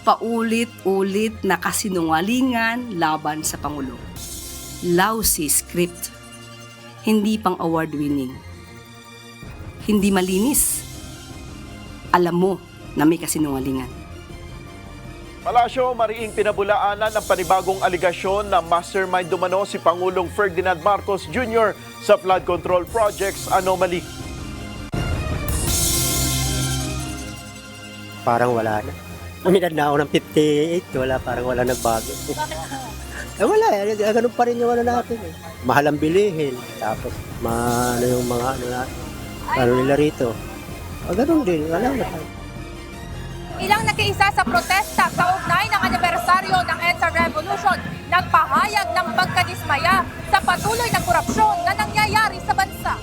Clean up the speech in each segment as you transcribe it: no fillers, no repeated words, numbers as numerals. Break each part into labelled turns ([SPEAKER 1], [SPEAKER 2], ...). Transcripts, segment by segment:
[SPEAKER 1] Paulit-ulit na kasinungalingan laban sa Pangulo. Lousy script. Hindi pang award-winning. Hindi malinis. Alam mo na may kasinungalingan.
[SPEAKER 2] Palasyo, mariing pinabulaanan ng panibagong aligasyon na mastermind dumano si Pangulong Ferdinand Marcos Jr. sa flood control projects anomaly.
[SPEAKER 3] Parang wala na. Uminad na ako ng 58, parang wala nagbago. Wala, ganun pa rin yung ano natin. Mahal ang bilihin, tapos ano yung mga ano nila rito. Ganun din, wala na.
[SPEAKER 4] Ilang nakiisa sa protesta sa ugnay ng anibersaryo ng EDSA Revolution nagpahayag ng pagkadismaya sa patuloy na korupsyon na nangyayari sa bansa.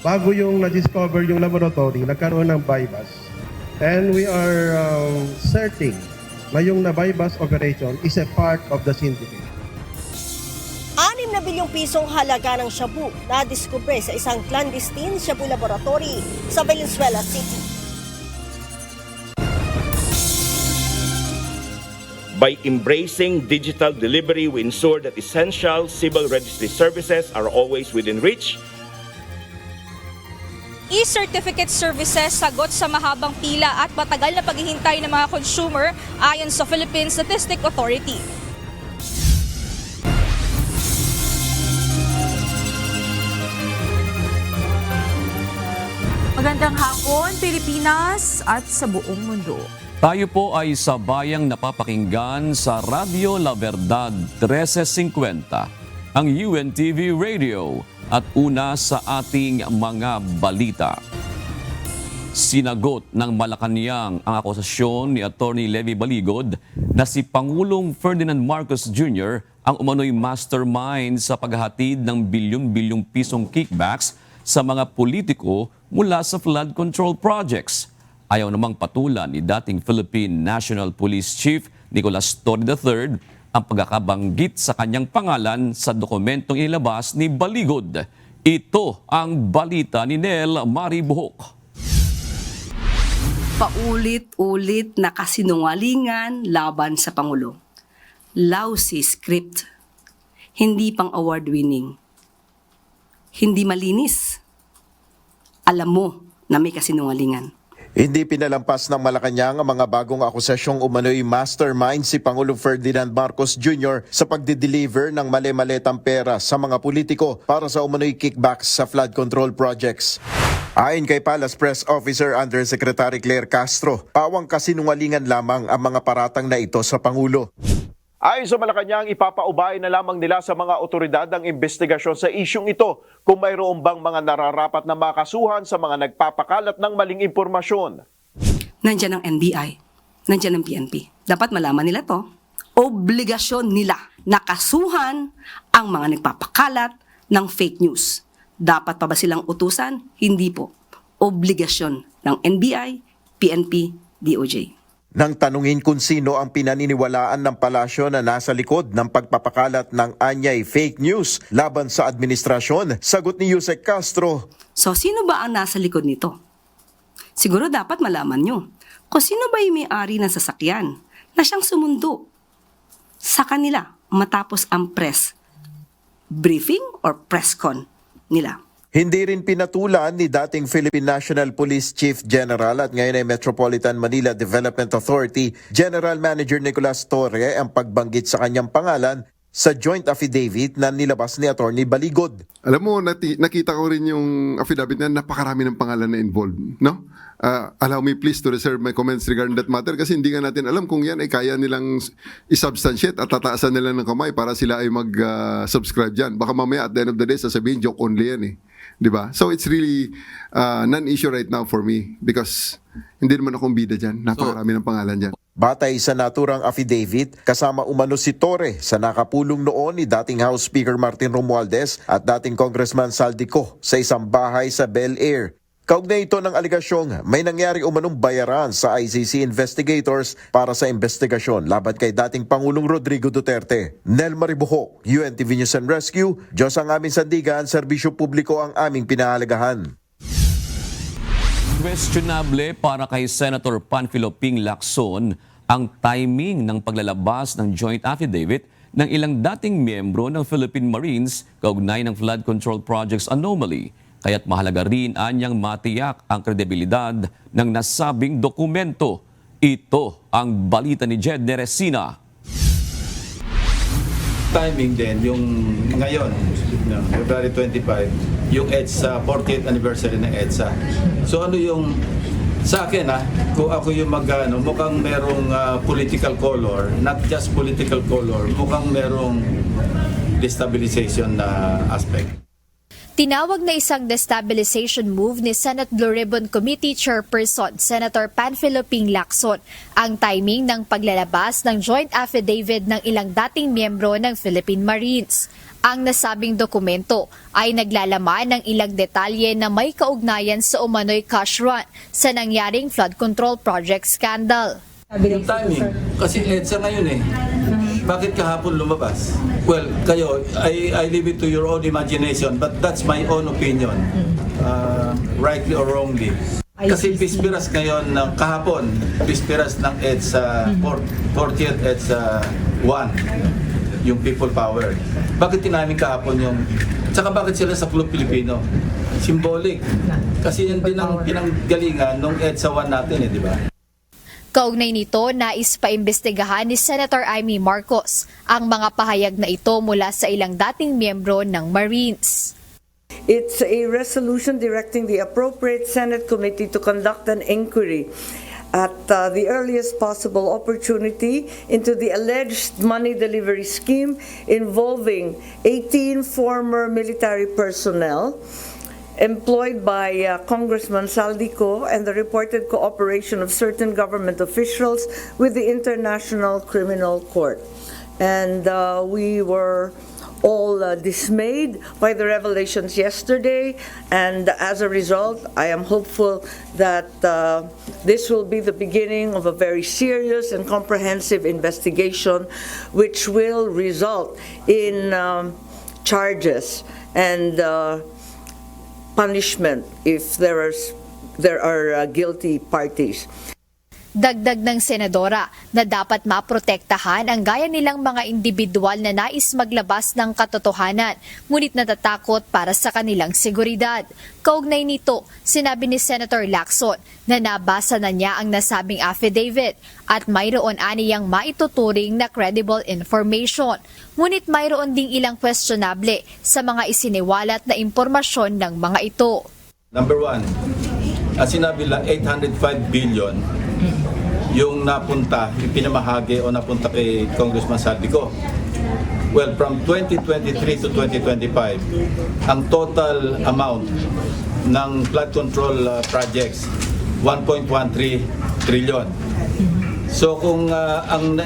[SPEAKER 5] Bago yung na-discover yung laboratory, nagkaroon ng bypass. And we are certain na yung na-bypass operation is a part of the syndicate.
[SPEAKER 6] 6 na bilyong pisong halaga ng shabu na diskubre sa isang clandestine shabu laboratory sa Valenzuela City.
[SPEAKER 7] By embracing digital delivery, we ensure that essential civil registry services are always within reach.
[SPEAKER 4] E-certificate services sagot sa mahabang pila at matagal na paghihintay ng mga consumer ayon sa Philippine Statistics Authority. Magandang hapon, Pilipinas at sa buong mundo.
[SPEAKER 8] Tayo po ay sabayang napapakinggan sa Radio La Verdad 1350, ang UNTV Radio at una sa ating mga balita. Sinagot ng Malacanang ang akusasyon ni Atty. Levy Baligod na si Pangulong Ferdinand Marcos Jr. ang umano'y mastermind sa paghahatid ng bilyon-bilyong pisong kickbacks sa mga politiko mula sa flood control projects. Ayaw namang patulan ni dating Philippine National Police Chief Nicolas Torre III ang pagkakabanggit sa kanyang pangalan sa dokumentong ilabas ni Baligod. Ito ang balita ni Nel Maribuhok.
[SPEAKER 1] Paulit-ulit na kasinungalingan laban sa Pangulo. Lousy script. Hindi pang award-winning. Hindi malinis. Alam mo na may kasinungalingan.
[SPEAKER 2] Hindi pinalampas ng Malacanang ang mga bagong akusasyong umano'y mastermind si Pangulong Ferdinand Marcos Jr. sa pagdideliver ng mali-maletang pera sa mga politiko para sa umano'y kickbacks sa flood control projects. Ayon kay Palace Press Officer Undersecretary Claire Castro, pawang kasinungalingan lamang ang mga paratang na ito sa Pangulo. Ayon sa Malacanang, ipapaubay na lamang nila sa mga otoridad ang investigasyon sa isyung ito kung mayroon bang mga nararapat na makasuhan sa mga nagpapakalat ng maling impormasyon.
[SPEAKER 1] Nandiyan ang NBI, nandiyan ang PNP. Dapat malaman nila to. Obligasyon nila na kasuhan ang mga nagpapakalat ng fake news. Dapat pa ba silang utusan? Hindi po. Obligasyon ng NBI, PNP, DOJ.
[SPEAKER 2] Nang tanungin kung sino ang pinaniniwalaan ng palasyo na nasa likod ng pagpapakalat ng anyay fake news laban sa administrasyon, sagot ni Yusek Castro.
[SPEAKER 1] So, sino ba ang nasa likod nito? Siguro dapat malaman nyo kung sino ba yung may-ari ng sasakyan na siyang sumundo sa kanila matapos ang press briefing or press con nila.
[SPEAKER 2] Hindi rin pinatulan ni dating Philippine National Police Chief General at ngayon ay Metropolitan Manila Development Authority General Manager Nicolas Torre ang pagbanggit sa kanyang pangalan sa joint affidavit na nilabas ni Atty. Baligod.
[SPEAKER 9] Alam mo, nakita ko rin yung affidavit na napakarami ng pangalan na involved, no? Allow me please to reserve my comments regarding that matter kasi hindi nga natin alam kung yan ay kaya nilang isubstantiate at tataasan nila ng kamay para sila ay mag-subscribe dyan. Baka mamaya at the end of the day sasabihin joke only yan eh. Diba? So it's really non-issue right now for me because hindi naman akong bida dyan. Napakarami ng pangalan dyan.
[SPEAKER 2] Batay sa naturang affidavit, kasama umano si Torre sa nakapulong noon ni dating House Speaker Martin Romualdez at dating Congressman Saldico sa isang bahay sa Bel Air. Kaugnay ito ng aligasyong may nangyari umanong bayaran sa ICC investigators para sa investigasyon laban kay dating Pangulong Rodrigo Duterte. Nel Maribuhok, UNTV News and Rescue, Diyos ang aming sandigan, serbisyo publiko ang aming pinahalagahan.
[SPEAKER 8] Questionable para kay Senator Panfilo Ping Lacson ang timing ng paglalabas ng joint affidavit ng ilang dating miyembro ng Philippine Marines kaugnay ng flood control projects anomaly. Kaya't mahalaga rin anyang matiyak ang kredibilidad ng nasabing dokumento. Ito ang balita ni Jed Neresina.
[SPEAKER 10] Timing din, yung ngayon, February 25, yung EDSA, 40th anniversary ng EDSA. So ano yung, sa akin kung ako yung mukhang merong political color, not just political color, mukhang merong destabilization na aspect.
[SPEAKER 11] Tinawag na isang destabilization move ni Senate Blue Ribbon Committee Chairperson Senator Panfilo Ping Lacson ang timing ng paglalabas ng joint affidavit ng ilang dating miyembro ng Philippine Marines. Ang nasabing dokumento ay naglalaman ng ilang detalye na may kaugnayan sa umano'y cash run sa nangyaring flood control project scandal.
[SPEAKER 10] Yung timing, kasi EDSA ngayon Bakit kahapon lumabas? Well, kayo, I leave it to your own imagination, but that's my own opinion, rightly or wrongly. Kasi pispiras ngayon, kahapon, pispiras ng EDSA, 40th EDSA 1, yung people power. Bakit tinaming kahapon yung, tsaka bakit sila sa Club Pilipino? Symbolic. Kasi yan din ang pinanggalingan ng EDSA 1 natin, di ba?
[SPEAKER 11] Kaugnay nito, nais paimbestigahan ni Senator Amy Marcos ang mga pahayag na ito mula sa ilang dating miyembro ng Marines.
[SPEAKER 12] It's a resolution directing the appropriate Senate committee to conduct an inquiry at the earliest possible opportunity into the alleged money delivery scheme involving 18 former military personnel employed by Congressman Saldico and the reported cooperation of certain government officials with the International Criminal Court. And we were all dismayed by the revelations yesterday, and as a result, I am hopeful that this will be the beginning of a very serious and comprehensive investigation which will result in charges and punishment if there are guilty parties.
[SPEAKER 11] Dagdag ng senadora na dapat maprotektahan ang gaya nilang mga individual na nais maglabas ng katotohanan, ngunit natatakot para sa kanilang seguridad. Kaugnay nito, sinabi ni Senator Lacson na nabasa na niya ang nasabing affidavit at mayroon aniyang maituturing na credible information. Ngunit mayroon ding ilang questionable sa mga isiniwalat na impormasyon ng mga ito.
[SPEAKER 10] Number one, sinabi lang 805 billion yung napunta, ipinamahagi o napunta kay Congressman Saldico. Well, from 2023 to 2025, ang total amount ng flood control projects, 1.13 trillion. So kung ang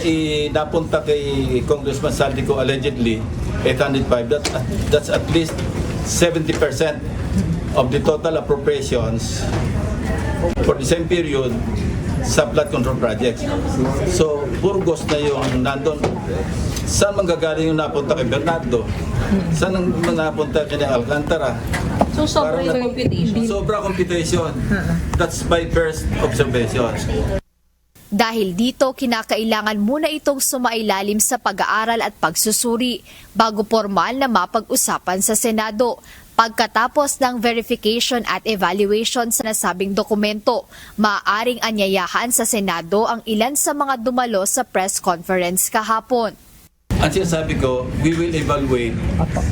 [SPEAKER 10] napunta kay Congressman Saldico allegedly 805, that's at least 70% of the total appropriations for the same period sa flood control projects. So, Burgos na yung nandun. Saan manggagaling yung napunta kay Bernardo? Saan ang napunta kay Alcantara?
[SPEAKER 4] So, sobra yung computation.
[SPEAKER 10] Sobra computation. That's my first observation.
[SPEAKER 11] Dahil dito, kinakailangan muna itong sumailalim sa pag-aaral at pagsusuri bago formal na mapag-usapan sa Senado. Pagkatapos ng verification at evaluation sa nasabing dokumento, maaaring anyayahan sa Senado ang ilan sa mga dumalo sa press conference kahapon.
[SPEAKER 10] Ang sinasabi ko, we will evaluate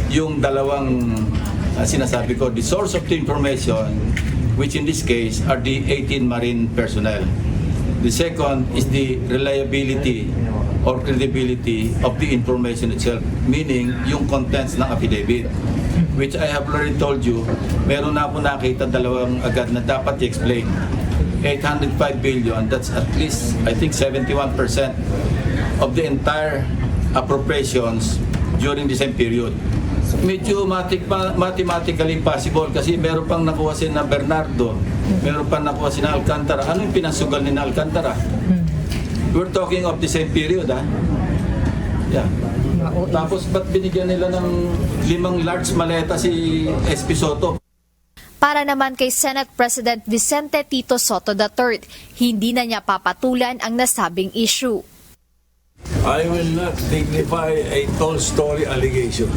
[SPEAKER 10] yung dalawang sinasabi ko, the source of the information, which in this case are the 18 Marine personnel. The second is the reliability or credibility of the information itself, meaning yung contents ng affidavit. Which I have already told you, meron na ako nakita dalawang agad na dapat i-explain. 805 billion, that's at least, I think, 71% of the entire appropriations during the same period. Medyo mathematically possible kasi meron pang nakuha si na Bernardo, meron pang nakuha si na Alcantara. Ano yung pinasugal ni na Alcantara? We're talking of the same period, Yeah. Tapos ba't binigyan nila ng 5 large maleta si SP Soto?
[SPEAKER 11] Para naman kay Senate President Vicente Tito Soto III, hindi na niya papatulan ang nasabing issue.
[SPEAKER 13] I will not dignify a tall story allegation.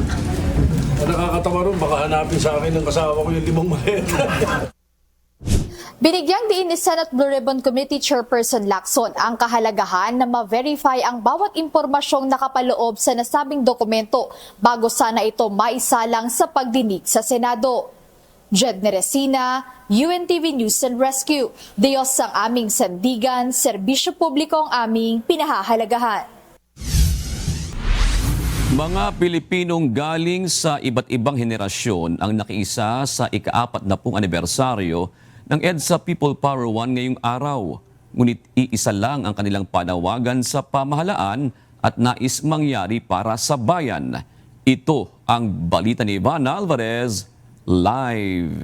[SPEAKER 13] Ang nakakatawa ron, baka hanapin sa akin ng kasama ko yung 5 maleta.
[SPEAKER 11] Binigyang diin ni Senate Blue Ribbon Committee Chairperson Lacson ang kahalagahan na ma-verify ang bawat impormasyong nakapaloob sa nasabing dokumento bago sana ito maisalang sa pagdinig sa Senado. Jed Neresina, UNTV News and Rescue. Diyos ang aming sandigan, serbisyo publiko ang aming pinahahalagahan.
[SPEAKER 8] Mga Pilipinong galing sa iba't ibang henerasyon ang nakiisa sa ika-40 anibersaryo ng EDSA People Power 1 ngayong araw. Ngunit iisa lang ang kanilang panawagan sa pamahalaan at nais mangyari para sa bayan. Ito ang balita ni Ivan Alvarez, live.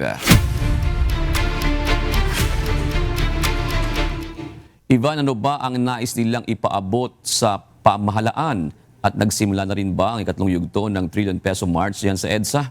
[SPEAKER 8] Ivan, ano ba ang nais nilang ipaabot sa pamahalaan? At nagsimula na rin ba ang ikatlong yugto ng trillion peso march yan sa EDSA?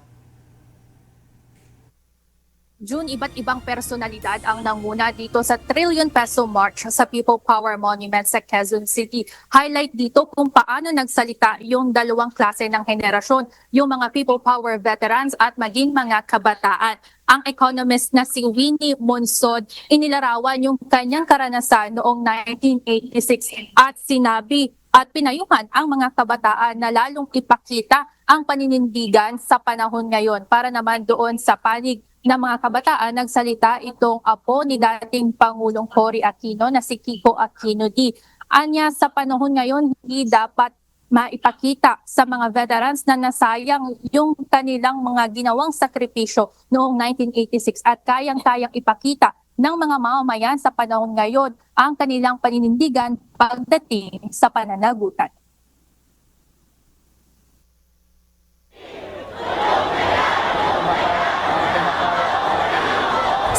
[SPEAKER 4] June, iba't ibang personalidad ang nanguna dito sa Trillion Peso March sa People Power Monument sa Quezon City. Highlight dito kung paano nagsalita yung dalawang klase ng henerasyon, yung mga People Power veterans at maging mga kabataan. Ang economist na si Winnie Monsod, inilarawan yung kanyang karanasan noong 1986 at sinabi at pinayuhan ang mga kabataan na lalong ipakita ang paninindigan sa panahon ngayon. Para naman doon sa panig ng mga kabataan, nagsalita itong apo ni dating Pangulong Cory Aquino na si Kiko Aquino D. Anya, sa panahon ngayon, hindi dapat maipakita sa mga veterans na nasayang yung kanilang mga ginawang sakripisyo noong 1986 at kayang-kayang ipakita ng mga mamamayan sa panahon ngayon ang kanilang paninindigan pagdating sa pananagutan.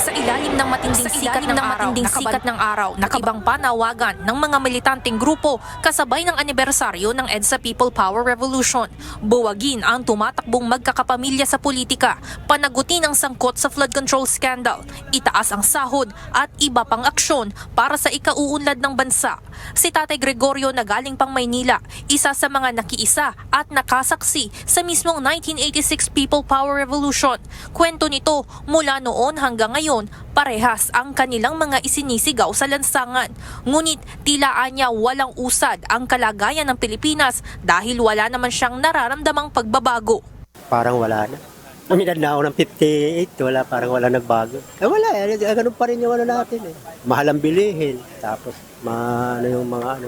[SPEAKER 14] Sa ilalim ng matinding sikat ng araw, nakibang panawagan ng mga militanteng grupo kasabay ng anibersaryo ng EDSA People Power Revolution. Buwagin ang tumatakbong magkakapamilya sa politika, panagutin ang sangkot sa flood control scandal, itaas ang sahod at iba pang aksyon para sa ikauunlad ng bansa. Si Tatay Gregorio na galing pang Maynila, isa sa mga nakiisa at nakasaksi sa mismong 1986 People Power Revolution. Kwento nito, mula noon hanggang ngayon, parehas ang kanilang mga isinisigaw sa lansangan. Ngunit tilaan niya walang usad ang kalagayan ng Pilipinas dahil wala naman siyang nararamdamang pagbabago.
[SPEAKER 3] Parang wala na. Umidad na ako ng 58, parang wala nagbago. Wala, ganun pa rin yung ano natin eh. Mahal ang bilihin, tapos yung mga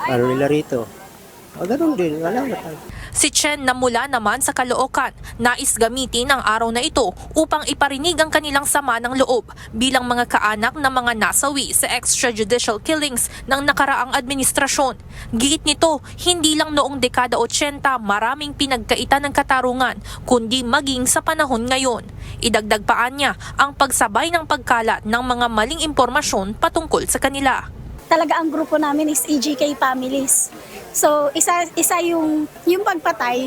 [SPEAKER 3] ano nila rito. Ganun din, wala na tayo.
[SPEAKER 14] Si Chen na mula naman sa Caloocan, nais gamitin ang araw na ito upang iparinig ang kanilang sama ng loob bilang mga kaanak ng mga nasawi sa extrajudicial killings ng nakaraang administrasyon. Giit nito, hindi lang noong dekada 80 maraming pinagkaitan ng katarungan, kundi maging sa panahon ngayon. Idagdag pa niya ang pagsabay ng pagkalat ng mga maling impormasyon patungkol sa kanila.
[SPEAKER 15] Talaga ang grupo namin is EGK families. So isa yung pagpatay,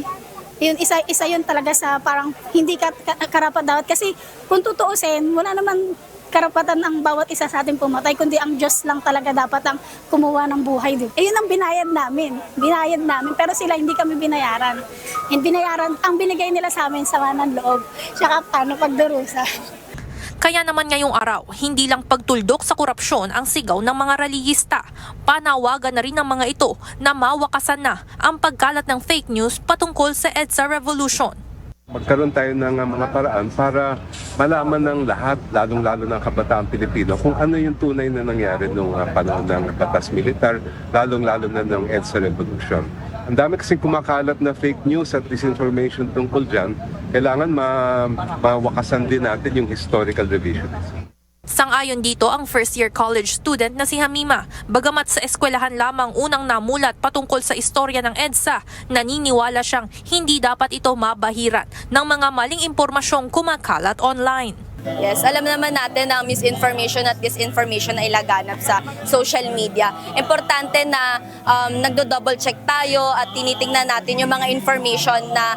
[SPEAKER 15] isa yun talaga sa parang hindi karapat dapat kasi kung tutuusin, wala naman karapatan ang bawat isa sa ating pumatay, kundi ang Diyos lang talaga dapat ang kumuha ng buhay. Ayun ang binayad namin, pero sila hindi kami binayaran. Ang binigay nila sa amin sama ng loob, tsaka paano pagdurusa.
[SPEAKER 14] Kaya naman ngayong araw, hindi lang pagtuldok sa korupsyon ang sigaw ng mga relihista. Panawagan na rin ng mga ito na mawakasan na ang pagkalat ng fake news patungkol sa EDSA Revolution.
[SPEAKER 16] Magkaroon tayo ng mga paraan para malaman ng lahat, lalong-lalo ng kabataan Pilipino, kung ano yung tunay na nangyari noong panahon ng batas militar, lalong-lalo na ng EDSA Revolution. Ang dami kasing kumakalat na fake news at disinformation tungkol dyan. Kailangan mawakasan din natin yung historical revision.
[SPEAKER 14] Sang-ayon dito ang first-year college student na si Hamima. Bagamat sa eskwelahan lamang unang namulat patungkol sa istorya ng EDSA, naniniwala siyang hindi dapat ito mabahiran ng mga maling impormasyong kumakalat online.
[SPEAKER 17] Yes, alam naman natin na misinformation at disinformation ay laganap sa social media. Importante na nagdo-double check tayo at tinitingnan natin yung mga information na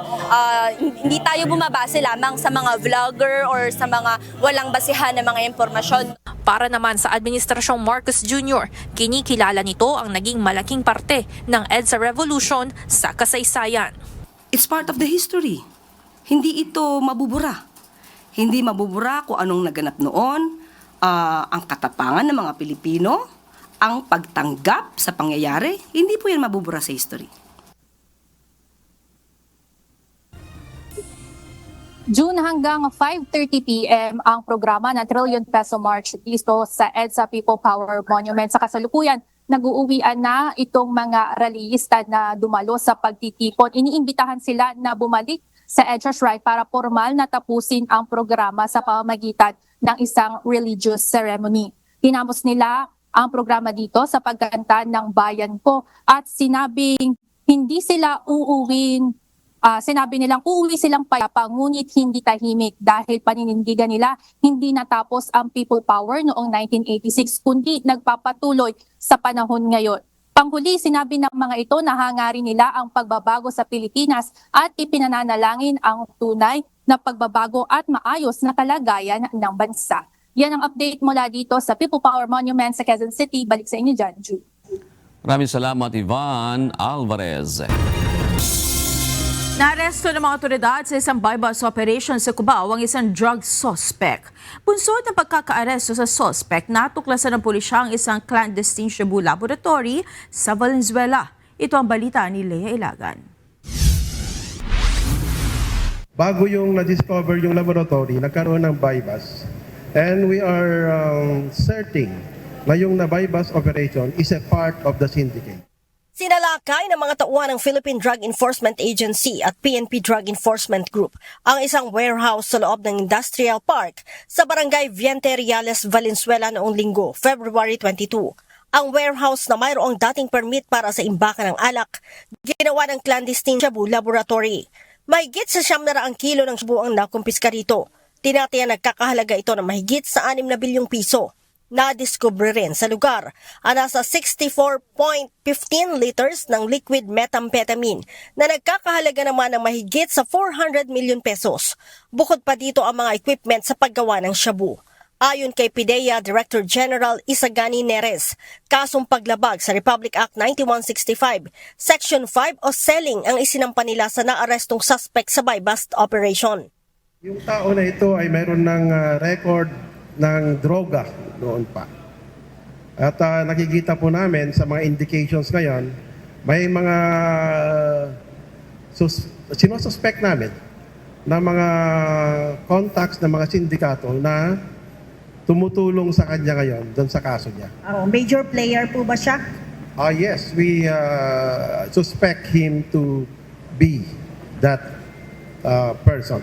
[SPEAKER 17] hindi tayo bumabase lamang sa mga vlogger or sa mga walang basihan na mga impormasyon.
[SPEAKER 14] Para naman sa Administrasyong Marcos Jr., kinikilala nito ang naging malaking parte ng EDSA Revolution sa kasaysayan.
[SPEAKER 1] It's part of the history. Hindi ito mabubura. Hindi mabubura kung anong naganap noon, ang katapangan ng mga Pilipino, ang pagtanggap sa pangyayari, hindi po yan mabubura sa history.
[SPEAKER 4] June hanggang 5:30 p.m. ang programa na Trillion Peso March dito sa EDSA People Power Monument. Sa kasalukuyan, nag-uuwian na itong mga rallyista na dumalo sa pagtitipon. Iniimbitahan sila na bumalik sa EDSA Shrine para formal na tapusin ang programa sa pamamagitan ng isang religious ceremony. Tinapos nila ang programa dito sa pagkanta ng Bayan Ko at sinabing hindi sila sinabi nilang uuwi silang payapa ngunit hindi tahimik dahil paninindigan nila hindi natapos ang people power noong 1986 kundi nagpapatuloy sa panahon ngayon. Panghuli, sinabi ng mga ito na hangarin nila ang pagbabago sa Pilipinas at ipinananalangin ang tunay na pagbabago at maayos na kalagayan ng bansa. Yan ang update mula dito sa People Power Monument sa Quezon City. Balik sa inyo dyan, Jude.
[SPEAKER 8] Maraming salamat, Ivan Alvarez.
[SPEAKER 18] Naaresto ng mga otoridad sa isang bypass operation sa Cubao ang isang drug suspect. Bunsod ng pagkakaaresto sa suspect, natuklasan ng pulisya ang isang clandestine Shabu laboratory sa Valenzuela. Ito ang balita ni Lea Ilagan.
[SPEAKER 5] Bago yung na-discover yung laboratory, nagkaroon ng bypass. And we are certain na yung na-bypass operation is a part of the syndicate.
[SPEAKER 6] Sinalakay ng mga tauhan ng Philippine Drug Enforcement Agency at PNP Drug Enforcement Group ang isang warehouse sa loob ng Industrial Park sa Barangay Viente Reales, Valenzuela noong Linggo, February 22. Ang warehouse na mayroong dating permit para sa imbakan ng alak, ginawa ng clandestine Shabu Laboratory. Mahigit sa 700 kilo ng shabu ang nakumpiska rito. Tinatiyan nagkakahalaga ito ng mahigit sa 6 na bilyong piso. Nadiskubre rin sa lugar ang nasa 64.15 liters ng liquid methamphetamine na nagkakahalaga naman ng mahigit sa 400 million pesos. Bukod pa dito ang mga equipment sa paggawa ng shabu. Ayon kay PIDEA Director General Isagani Neres, kasong paglabag sa Republic Act 9165, Section 5 o selling ang isinampa nila sa naarestong suspect sa buy-bust operation.
[SPEAKER 5] Yung tao na ito ay mayroon ng record ng droga noon pa. At nakikita po namin sa mga indications ngayon, may mga sinususpect namin na mga contacts ng mga sindikato na tumutulong sa kanya ngayon doon sa kaso niya.
[SPEAKER 6] Major player po ba siya?
[SPEAKER 5] Yes, we suspect him to be that person.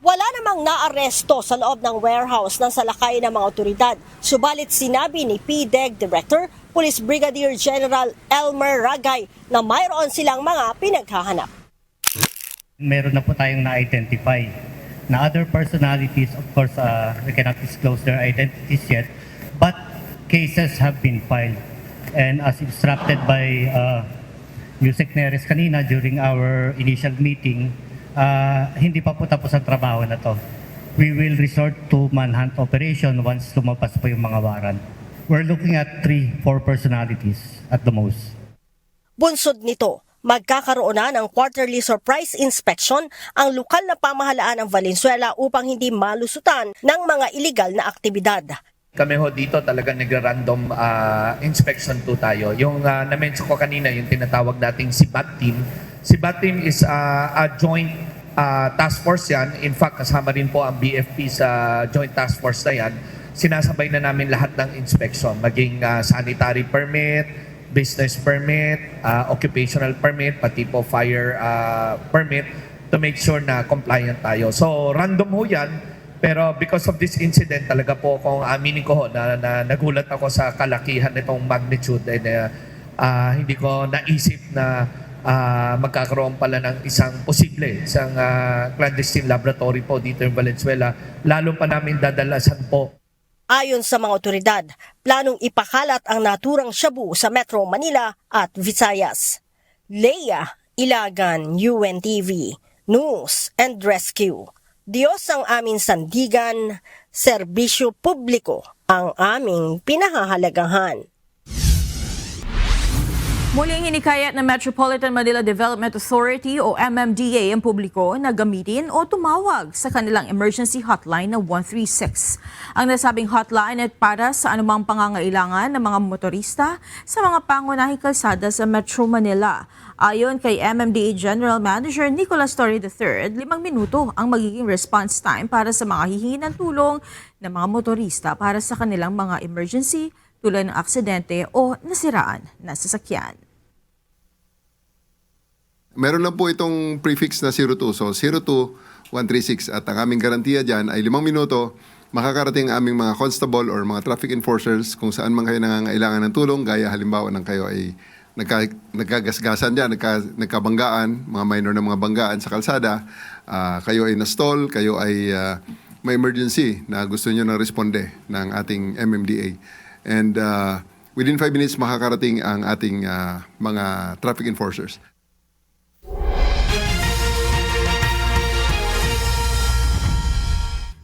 [SPEAKER 6] Wala namang naaresto sa loob ng warehouse ng salakay ng mga otoridad. Subalit sinabi ni PDEG Director, Police Brigadier General Elmer Ragay na mayroon silang mga pinaghahanap.
[SPEAKER 19] Meron na po tayong na-identify na other personalities. Of course, we cannot disclose their identities yet, but cases have been filed. And as instructed by Yusek Neres kanina during our initial meeting, hindi pa po tapos ang trabaho na to. We will resort to manhunt operation once lumabas po yung mga warrant. We're looking at 3-4 personalities at the most.
[SPEAKER 6] Bunsod nito, magkakaroon na ng quarterly surprise inspection ang lokal na pamahalaan ng Valenzuela upang hindi malusutan ng mga illegal na aktibidad.
[SPEAKER 20] Kami ho dito talaga nag-random inspection po tayo. Yung na-mention ko kanina, yung tinatawag nating SIBAT team. SIBAT team is a joint task force yan. In fact, kasama rin po ang BFP sa joint task force na yan. Sinasabay na namin lahat ng inspection, maging sanitary permit, business permit, occupational permit, pati po fire permit to make sure na compliant tayo. So random ho yan, pero because of this incident talaga po kung aminin ko ho na nagulat ako sa kalakihan nitong magnitude and hindi ko naisip na magkakaroon pala ng isang clandestine laboratory po dito in Valenzuela. Lalo pa namin dadalasan po.
[SPEAKER 6] Ayon sa mga otoridad, planong ipakalat ang naturang shabu sa Metro Manila at Visayas. Leia Ilagan, UNTV, News and Rescue. Diyos ang aming sandigan, serbisyo publiko ang aming pinahahalagahan.
[SPEAKER 18] Muling hinikayat ng Metropolitan Manila Development Authority o MMDA ang publiko na gamitin o tumawag sa kanilang emergency hotline na 136. Ang nasabing hotline ay para sa anumang pangangailangan ng mga motorista sa mga pangunahing kalsada sa Metro Manila. Ayon kay MMDA General Manager Nicolas Torre III, 5 minuto ang magiging response time para sa mga hihingi ng tulong ng mga motorista para sa kanilang mga emergency tulad ng aksidente o nasiraan na sasakyan.
[SPEAKER 9] Meron lang po itong prefix na 02. So 02136 at ang aming garantiya dyan ay 5 minuto makakarating ang aming mga constable or mga traffic enforcers kung saan man kayo nangangailangan ng tulong, gaya halimbawa ng kayo ay nagkagasgasan dyan, nagkabanggaan, mga minor na mga banggaan sa kalsada, kayo ay na-stall, kayo ay may emergency na gusto nyo na responde ng ating MMDA. And within 5 minutes makakarating ang ating mga traffic enforcers.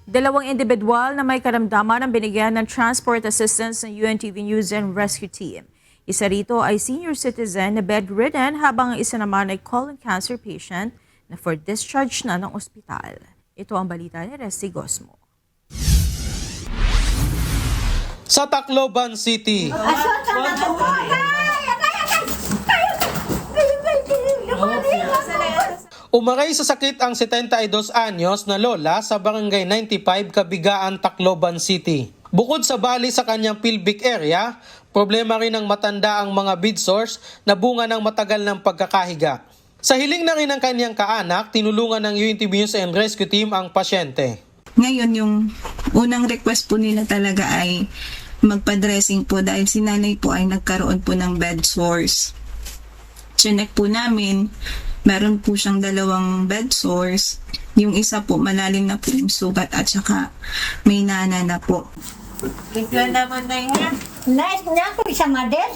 [SPEAKER 18] Dalawang individual na may karamdaman ang binigyan ng transport assistance ng UNTV News and Rescue Team. Isa rito ay senior citizen na bedridden habang ang isa naman ay colon cancer patient na for discharge na ng ospital. Ito ang balita ni Resty Gosmo.
[SPEAKER 21] Sa Tacloban City, umaray sa sakit ang 72 anyos na lola sa Barangay 95, Kabigaan, Tacloban City. Bukod sa bali sa kanyang pelvic area, problema rin ng matanda ang mga bead sores na bunga ng matagal ng pagkakahiga. Sa hiling na rin ng kanyang kaanak, tinulungan ng UNTV News and Rescue Team ang pasyente.
[SPEAKER 22] Ngayon, yung unang request po nila talaga ay magpa-dressing po dahil si nanay po ay nagkaroon po ng bed sores. Chinek po namin, meron po siyang 2 bed sores. Yung isa po, malalim na po yung sugat at saka may nana na po.
[SPEAKER 23] Bigla naman na yan. Nice na ako, isang mader?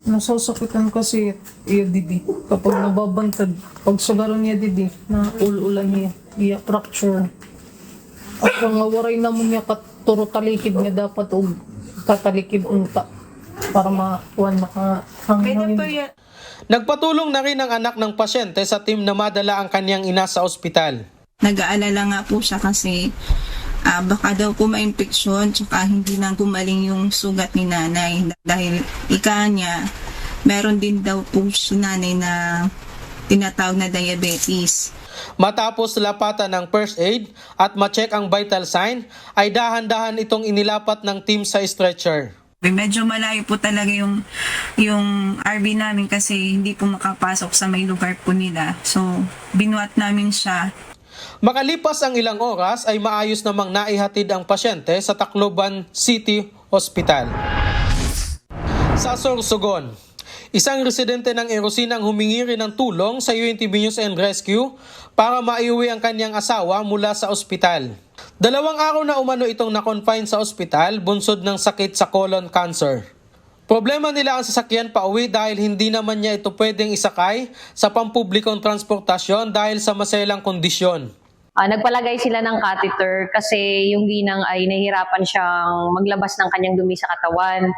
[SPEAKER 24] Nasasakitan kasi iya didi. Kapag nababantad, pag sugaron niya didi, na ululan niya, iya fracture. At kung waray na mo niya katuro talikid niya dapat o katalikid unta para makuhan makahangin.
[SPEAKER 21] Nagpatulong na rin ang anak ng pasyente sa team na madala ang kanyang ina sa ospital.
[SPEAKER 22] Nag-aalala nga po siya kasi baka daw po ma-infeksyon tsaka hindi na gumaling yung sugat ni nanay dahil ika niya meron din daw po si nanay na tinatawag na diabetes.
[SPEAKER 21] Matapos lapatan ng first aid at ma-check ang vital sign, ay dahan-dahan itong inilapat ng team sa stretcher.
[SPEAKER 22] Medyo malayo po talaga yung RV namin kasi hindi po makapasok sa may lugar po nila. So, binuhat namin siya.
[SPEAKER 21] Makalipas ang ilang oras ay maayos namang naihatid ang pasyente sa Tacloban City Hospital. Sa Sorsogon, isang residente ng Erosin ang humingi rin ng tulong sa UNTV News and Rescue para maiuwi ang kanyang asawa mula sa ospital. 2 araw na umano itong na-confine sa ospital bunsod ng sakit sa colon cancer. Problema nila ang sasakyan pauwi dahil hindi naman niya ito pwedeng isakay sa pampublikong transportasyon dahil sa maselang kondisyon.
[SPEAKER 25] Nagpalagay sila ng catheter kasi yung ginang ay nahihirapan siyang maglabas ng kanyang dumi sa katawan.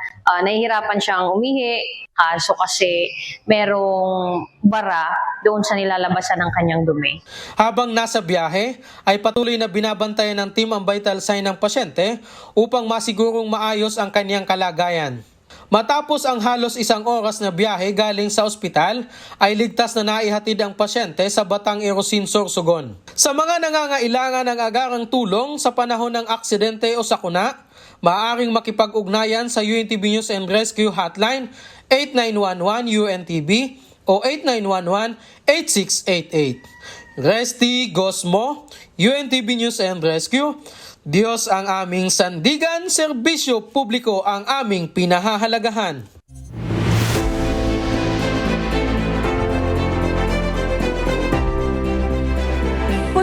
[SPEAKER 25] Nahihirapan siyang umihi, kaso kasi merong bara doon sa nilalabasan ng kanyang dumi.
[SPEAKER 21] Habang nasa biyahe, ay patuloy na binabantayan ng team ang vital sign ng pasyente upang masigurong maayos ang kanyang kalagayan. Matapos ang halos 1 oras na biyahe galing sa ospital, ay ligtas na naihatid ang pasyente sa Batang Erosin, Sorsogon. Sa mga nangangailangan ng agarang tulong sa panahon ng aksidente o sakuna, maaaring makipag-ugnayan sa UNTV News and Rescue Hotline 8911-UNTB o 8911-8688. Resty Gosmo, UNTV News and Rescue. Diyos ang aming sandigan, serbisyo publiko ang aming pinahahalagahan.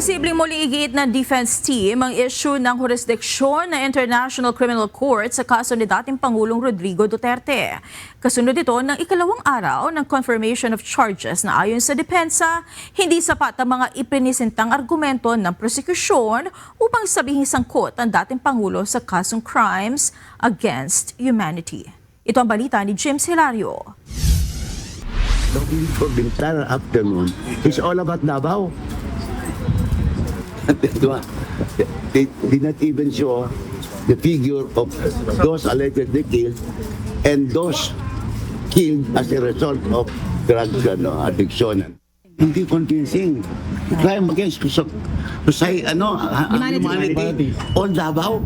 [SPEAKER 18] Posibleng muling igiit ng defense team ang issue ng jurisdiksyon ng International Criminal Court sa kaso ni dating Pangulong Rodrigo Duterte. Kasunod ito ng ikalawang araw ng confirmation of charges na ayon sa depensa, hindi sapat ang mga iprinisintang argumento ng prosekusyon upang sabihing sangkot ang dating Pangulo sa kasong crimes against humanity. Ito ang balita ni James Hilario.
[SPEAKER 2] For Bintana afternoon, it's all about Davao. They did not even show the figure of those allegedly killed and those killed as a result of drug addiction. Hindi convincing. Crime against society, humanity, all Davao.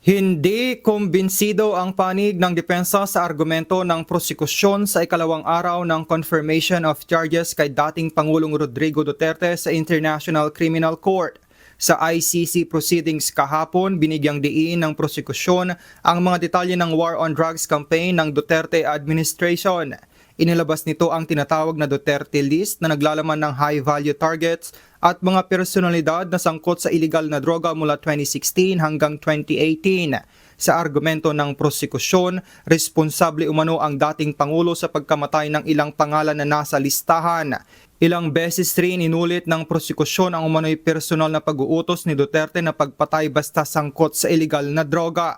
[SPEAKER 7] Hindi kumbinsido ang panig ng depensa sa argumento ng prosekusyon sa ikalawang araw ng confirmation of charges kay dating Pangulong Rodrigo Duterte sa International Criminal Court. Sa ICC proceedings kahapon, binigyang diin ng prosekusyon ang mga detalye ng War on Drugs campaign ng Duterte administration. Inilabas nito ang tinatawag na Duterte List na naglalaman ng high-value targets at mga personalidad na sangkot sa iligal na droga mula 2016 hanggang 2018. Sa argumento ng prosekusyon, responsable umano ang dating Pangulo sa pagkamatay ng ilang pangalan na nasa listahan. Ilang beses rin inulit ng prosekusyon ang umano'y personal na pag-uutos ni Duterte na pagpatay basta sangkot sa iligal na droga.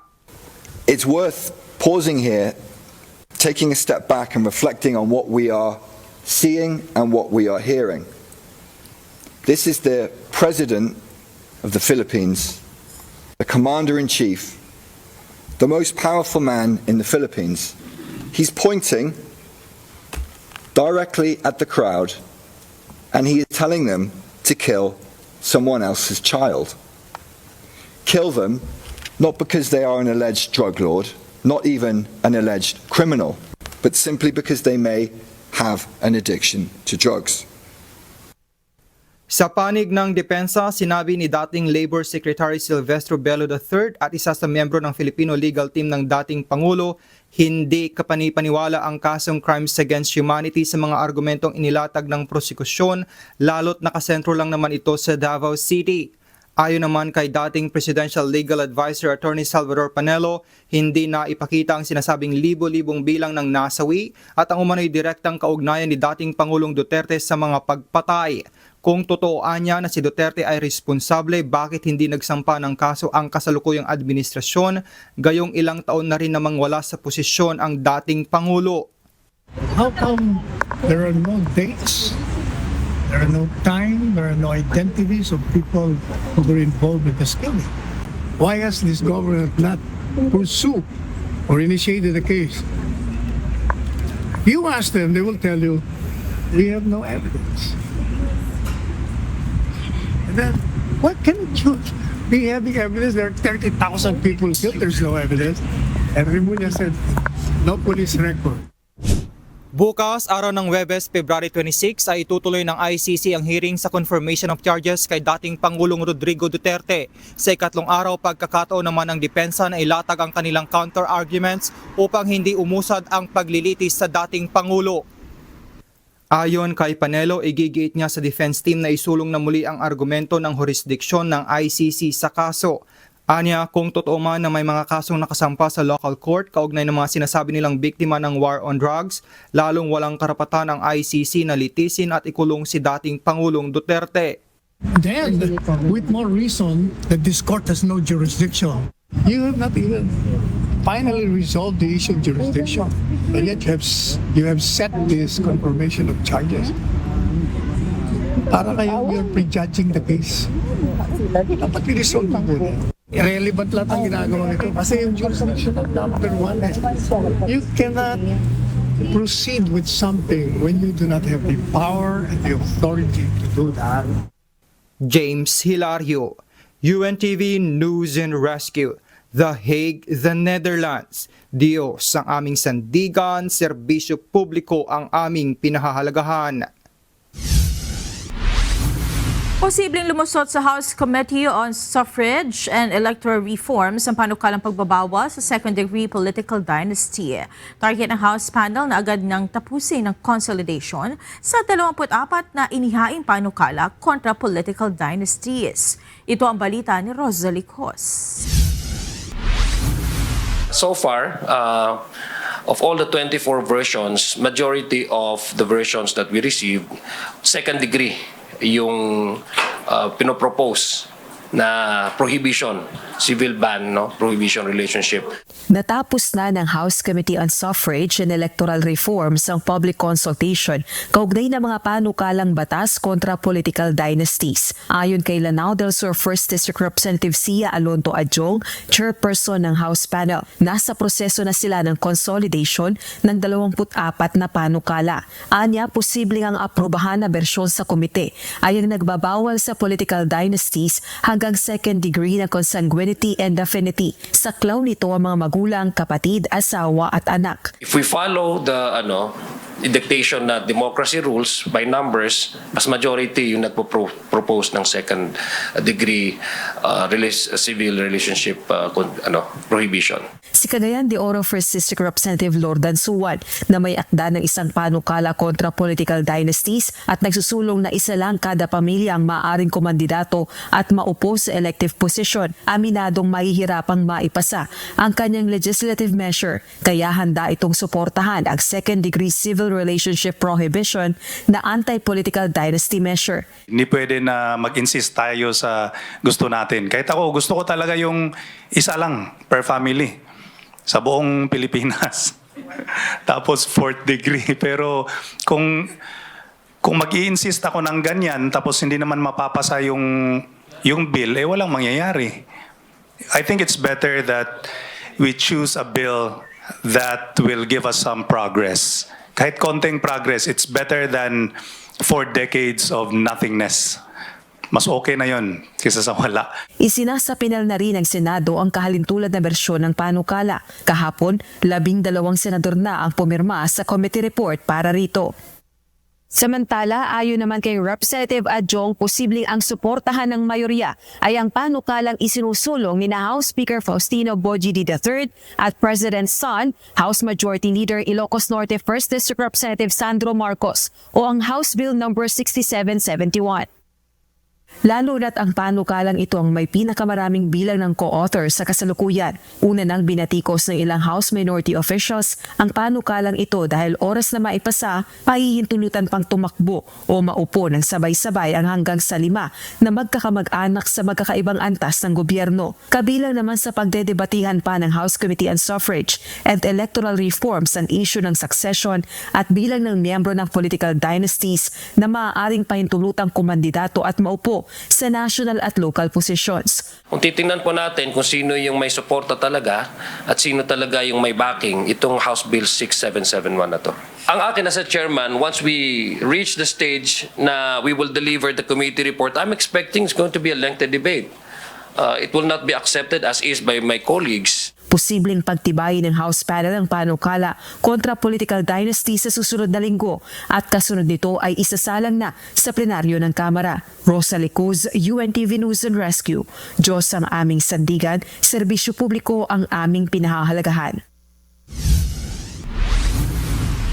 [SPEAKER 10] It's worth pausing here, taking a step back and reflecting on what we are seeing and what we are hearing. This is the President of the Philippines, the Commander-in-Chief, the most powerful man in the Philippines. He's pointing directly at the crowd and he is telling them to kill someone else's child. Kill them not because they are an alleged drug lord, not even an alleged criminal, but simply because they may have an addiction to drugs.
[SPEAKER 7] Sa panig ng depensa, sinabi ni dating Labor Secretary Silvestre Bello III at isa sa miyembro ng Filipino legal team ng dating Pangulo, hindi kapanipaniwala ang kasong crimes against humanity sa mga argumentong inilatag ng prosekusyon, lalo't nakasentro lang naman ito sa Davao City. Ayon naman kay dating Presidential Legal Advisor Attorney Salvador Panelo, hindi na ipakita ang sinasabing libo-libong bilang ng nasawi at ang umano'y direktang kaugnayan ni dating Pangulong Duterte sa mga pagpatay. Kung totoo niya na si Duterte ay responsable, bakit hindi nagsampa ng kaso ang kasalukuyang administrasyon, gayong ilang taon na rin namang wala sa posisyon ang dating Pangulo?
[SPEAKER 12] How come there are no dates? There are no time, there are no identities of people who were involved with this killing. Why has this government not pursued or initiated a case? You ask them, they will tell you, we have no evidence. And then, what can you be having evidence? There are 30,000 people killed, there's no evidence. And Remulla said, no police record.
[SPEAKER 7] Bukas, araw ng Huwebes, February 26, ay itutuloy ng ICC ang hearing sa confirmation of charges kay dating Pangulong Rodrigo Duterte. Sa ikatlong araw, pagkakataon naman ng depensa na ilatag ang kanilang counter-arguments upang hindi umusad ang paglilitis sa dating Pangulo. Ayon kay Panelo, igigiit niya sa defense team na isulong na muli ang argumento ng jurisdiksyon ng ICC sa kaso. Anya, kung totoo man na may mga kasong nakasampa sa local court kaugnay ng mga sinasabi nilang biktima ng war on drugs, lalong walang karapatan ang ICC na litisin at ikulong si dating Pangulong Duterte.
[SPEAKER 12] Then, with more reason that this court has no jurisdiction. You have not even finally resolved the issue of jurisdiction, but yet you have set this confirmation of charges. Para kayo, you're prejudging the case. Dapat i-resolve mo muna. Irrelevant lahat ang ginagawa nito. Kasi yung jurisdiction of number one, you cannot proceed with something when you do not have the power and the authority to do that.
[SPEAKER 7] James Hilario, UNTV News and Rescue, The Hague, the Netherlands. Diyos ang aming sandigan, serbisyo publiko ang aming pinahahalagahan.
[SPEAKER 18] Posibleng lumusot sa House Committee on Suffrage and Electoral Reforms ang panukalang pagbabawas sa second-degree political dynasty. Target ng House panel na agad nang tapusin ng consolidation sa 24 na inihaing panukala kontra political dynasties. Ito ang balita ni Rosalie Cos.
[SPEAKER 3] So far, of all the 24 versions, majority of the versions that we received, second degree yung pinopropose na prohibition, civil ban, no? Prohibition relationship.
[SPEAKER 11] Natapos na ng House Committee on Suffrage and Electoral Reforms ang public consultation kaugnay ng mga panukalang batas kontra political dynasties. Ayon kay Lanao del Sur 1st District Representative Sia Alonto Adjong, chairperson ng House panel, nasa proseso na sila ng consolidation ng 24 na panukala. Anya, posibleng ang aprobahan na bersyon sa komite ay ang nagbabawal sa political dynasties hanggang second degree na consanguinity and affinity. Saklaw nito ang mga magulang, kapatid, asawa at anak.
[SPEAKER 3] If we follow the dictation na democracy rules by numbers, mas majority yung nagpo-propose ng second degree civil relationship prohibition.
[SPEAKER 11] Si Cagayan de Oro 1st District Representative Lordan Suwan na may akda ng isang panukala kontra political dynasties at nagsusulong na isa lang kada pamilya ang maaaring kumandidato at maupo sa elective position, aminadong mahihirapang maipasa ang kanyang legislative measure, kaya handa itong suportahan ang second degree civil relationship prohibition na anti-political dynasty measure.
[SPEAKER 13] Hindi pwede na mag-insist tayo sa gusto natin. Kahit ako, gusto ko talaga yung isa lang per family sa buong Pilipinas. Tapos fourth degree. Pero kung mag-i-insist ako ng ganyan tapos hindi naman mapapasa yung bill, walang mangyayari. I think it's better that we choose a bill that will give us some progress. Kahit konting progress, it's better than 4 decades of nothingness. Mas okay na yon kaysa sa wala.
[SPEAKER 11] Isinasapinal na rin ng Senado ang kahalintulad na bersyon ng panukala. Kahapon, 12 senador na ang pumirma sa committee report para rito. Samantala, ayon naman kay Representative Adjong, posibleng ang suportahan ng mayorya ay ang panukalang isinusulong ni House Speaker Faustino Bojidi III at President's son, House Majority Leader Ilocos Norte 1st District Representative Sandro Marcos o ang House Bill No. 6771. Lalo na't ang panukalang ito ang may pinakamaraming bilang ng co-author sa kasalukuyan. Una nang binatikos ng ilang House minority officials ang panukalang ito dahil oras na maipasa, pahihintulutan pang tumakbo o maupo ng sabay-sabay ang hanggang sa 5 na magkakamag-anak sa magkakaibang antas ng gobyerno. Kabilang naman sa pagdedebatihan pa ng House Committee on Suffrage and Electoral Reforms ang issue ng succession at bilang ng miyembro ng political dynasties na maaaring pahintulutang kumandidato at maupo sa national at local positions.
[SPEAKER 3] Kung titingnan po natin kung sino yung may suporta talaga at sino talaga yung may backing, itong House Bill 6771 na to. Ang akin as a chairman, once we reach the stage na we will deliver the committee report, I'm expecting it's going to be a lengthy debate. It will not be accepted as is by my colleagues.
[SPEAKER 11] Posibleng pagtibayin ng House panel ang panukala kontra political dynasty sa susunod na linggo at kasunod nito ay isasalang na sa plenaryo ng Kamara. Rosalie Cos, UNTV News and Rescue. Diyos ang aming sandigan, serbisyo publiko ang aming pinahahalagahan.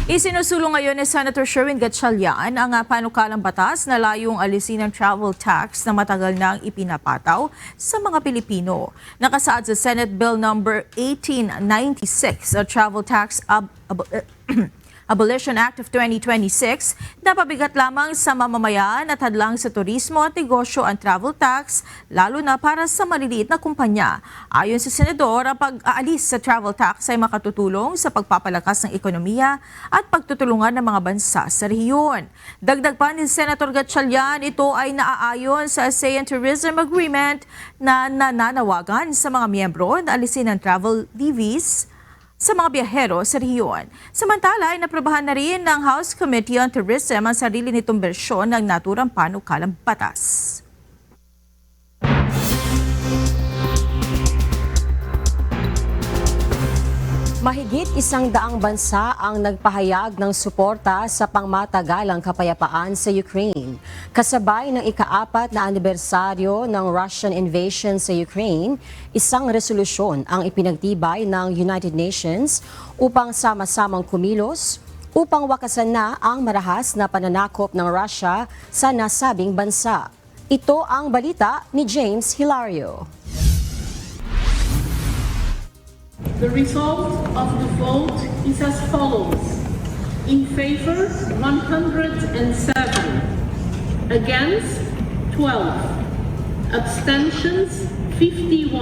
[SPEAKER 18] Isinusulong ngayon ni Senator Sherwin Gatchalian ang panukalang batas na layong alisin ang travel tax na matagal nang ipinapataw sa mga Pilipino. Nakasaad sa Senate Bill No. 1896, a Travel Tax Abolition Act of 2026, na pabigat lamang sa mamamayan at hadlang sa turismo at negosyo ang travel tax, lalo na para sa maliliit na kumpanya. Ayon sa Senador, ang pag-aalis sa travel tax ay makatutulong sa pagpapalakas ng ekonomiya at pagtutulungan ng mga bansa sa rehiyon. Dagdag pa ni Senator Gatchalian, ito ay naaayon sa ASEAN Tourism Agreement na nananawagan sa mga miyembro na alisin ang travel levies sa mga biyahero sa rehiyon. Samantala, ay naprobahan na rin ng House Committee on Tourism ang sarili nitong bersyon ng naturang panukalang batas.
[SPEAKER 1] Mahigit 100 bansa ang nagpahayag ng suporta sa pangmatagalang kapayapaan sa Ukraine. Kasabay ng ika-4 na anibersaryo ng Russian invasion sa Ukraine, isang resolusyon ang ipinagtibay ng United Nations upang sama-samang kumilos upang wakasan na ang marahas na pananakop ng Russia sa nasabing bansa. Ito ang balita ni James Hilario.
[SPEAKER 14] The result of the vote is as follows. In favor, 107. Against, 12. Abstentions, 51.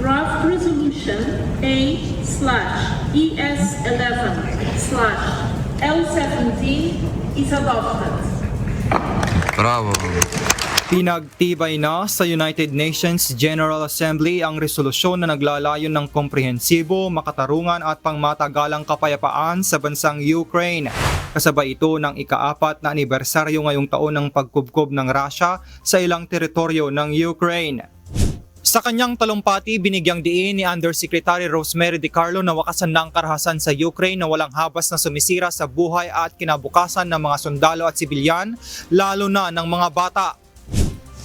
[SPEAKER 14] Draft Resolution A/ES11/L17 is adopted.
[SPEAKER 7] Bravo. Pinagtibay na sa United Nations General Assembly ang resolusyon na naglalayon ng komprehensibo, makatarungan at pangmatagalang kapayapaan sa bansang Ukraine. Kasabay ito ng ika-4 na anibersaryo ngayong taon ng pagkubkob ng Russia sa ilang teritoryo ng Ukraine. Sa kanyang talumpati, binigyang diin ni Undersecretary Rosemary DiCarlo na wakasan na ang karahasan sa Ukraine na walang habas na sumisira sa buhay at kinabukasan ng mga sundalo at sibilyan, lalo na ng mga bata.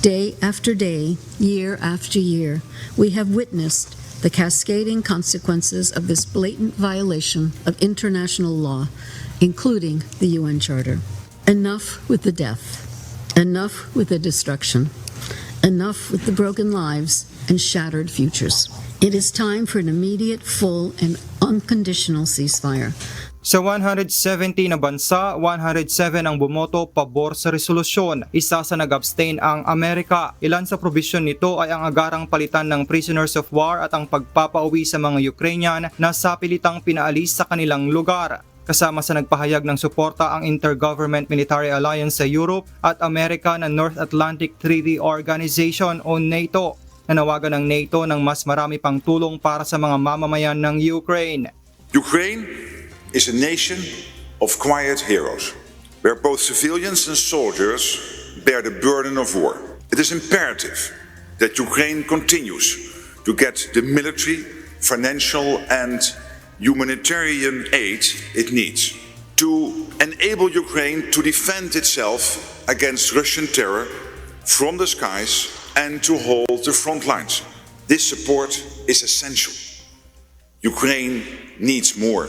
[SPEAKER 15] Day after day, year after year, we have witnessed the cascading consequences of this blatant violation of international law, including the UN Charter. Enough with the death. Enough with the destruction. Enough with the broken lives and shattered futures. It is time for an immediate, full, and unconditional ceasefire.
[SPEAKER 7] Sa 170 na bansa, 107 ang bumoto pabor sa resolusyon. Isa sa nag-abstain ang Amerika. Ilan sa probisyon nito ay ang agarang palitan ng prisoners of war at ang pagpapauwi sa mga Ukrainian na sapilitang pinaalis sa kanilang lugar. Kasama sa nagpahayag ng suporta ang Intergovernment Military Alliance sa Europe at Amerika na North Atlantic Treaty Organization o NATO. Nanawagan ng NATO ng mas marami pang tulong para sa mga mamamayan ng Ukraine.
[SPEAKER 16] Ukraine is a nation of quiet heroes, where both civilians and soldiers bear the burden of war. It is imperative that Ukraine continues to get the military, financial and humanitarian aid it needs to enable Ukraine to defend itself against Russian terror from the skies and to hold the front lines. This support is essential. Ukraine needs more.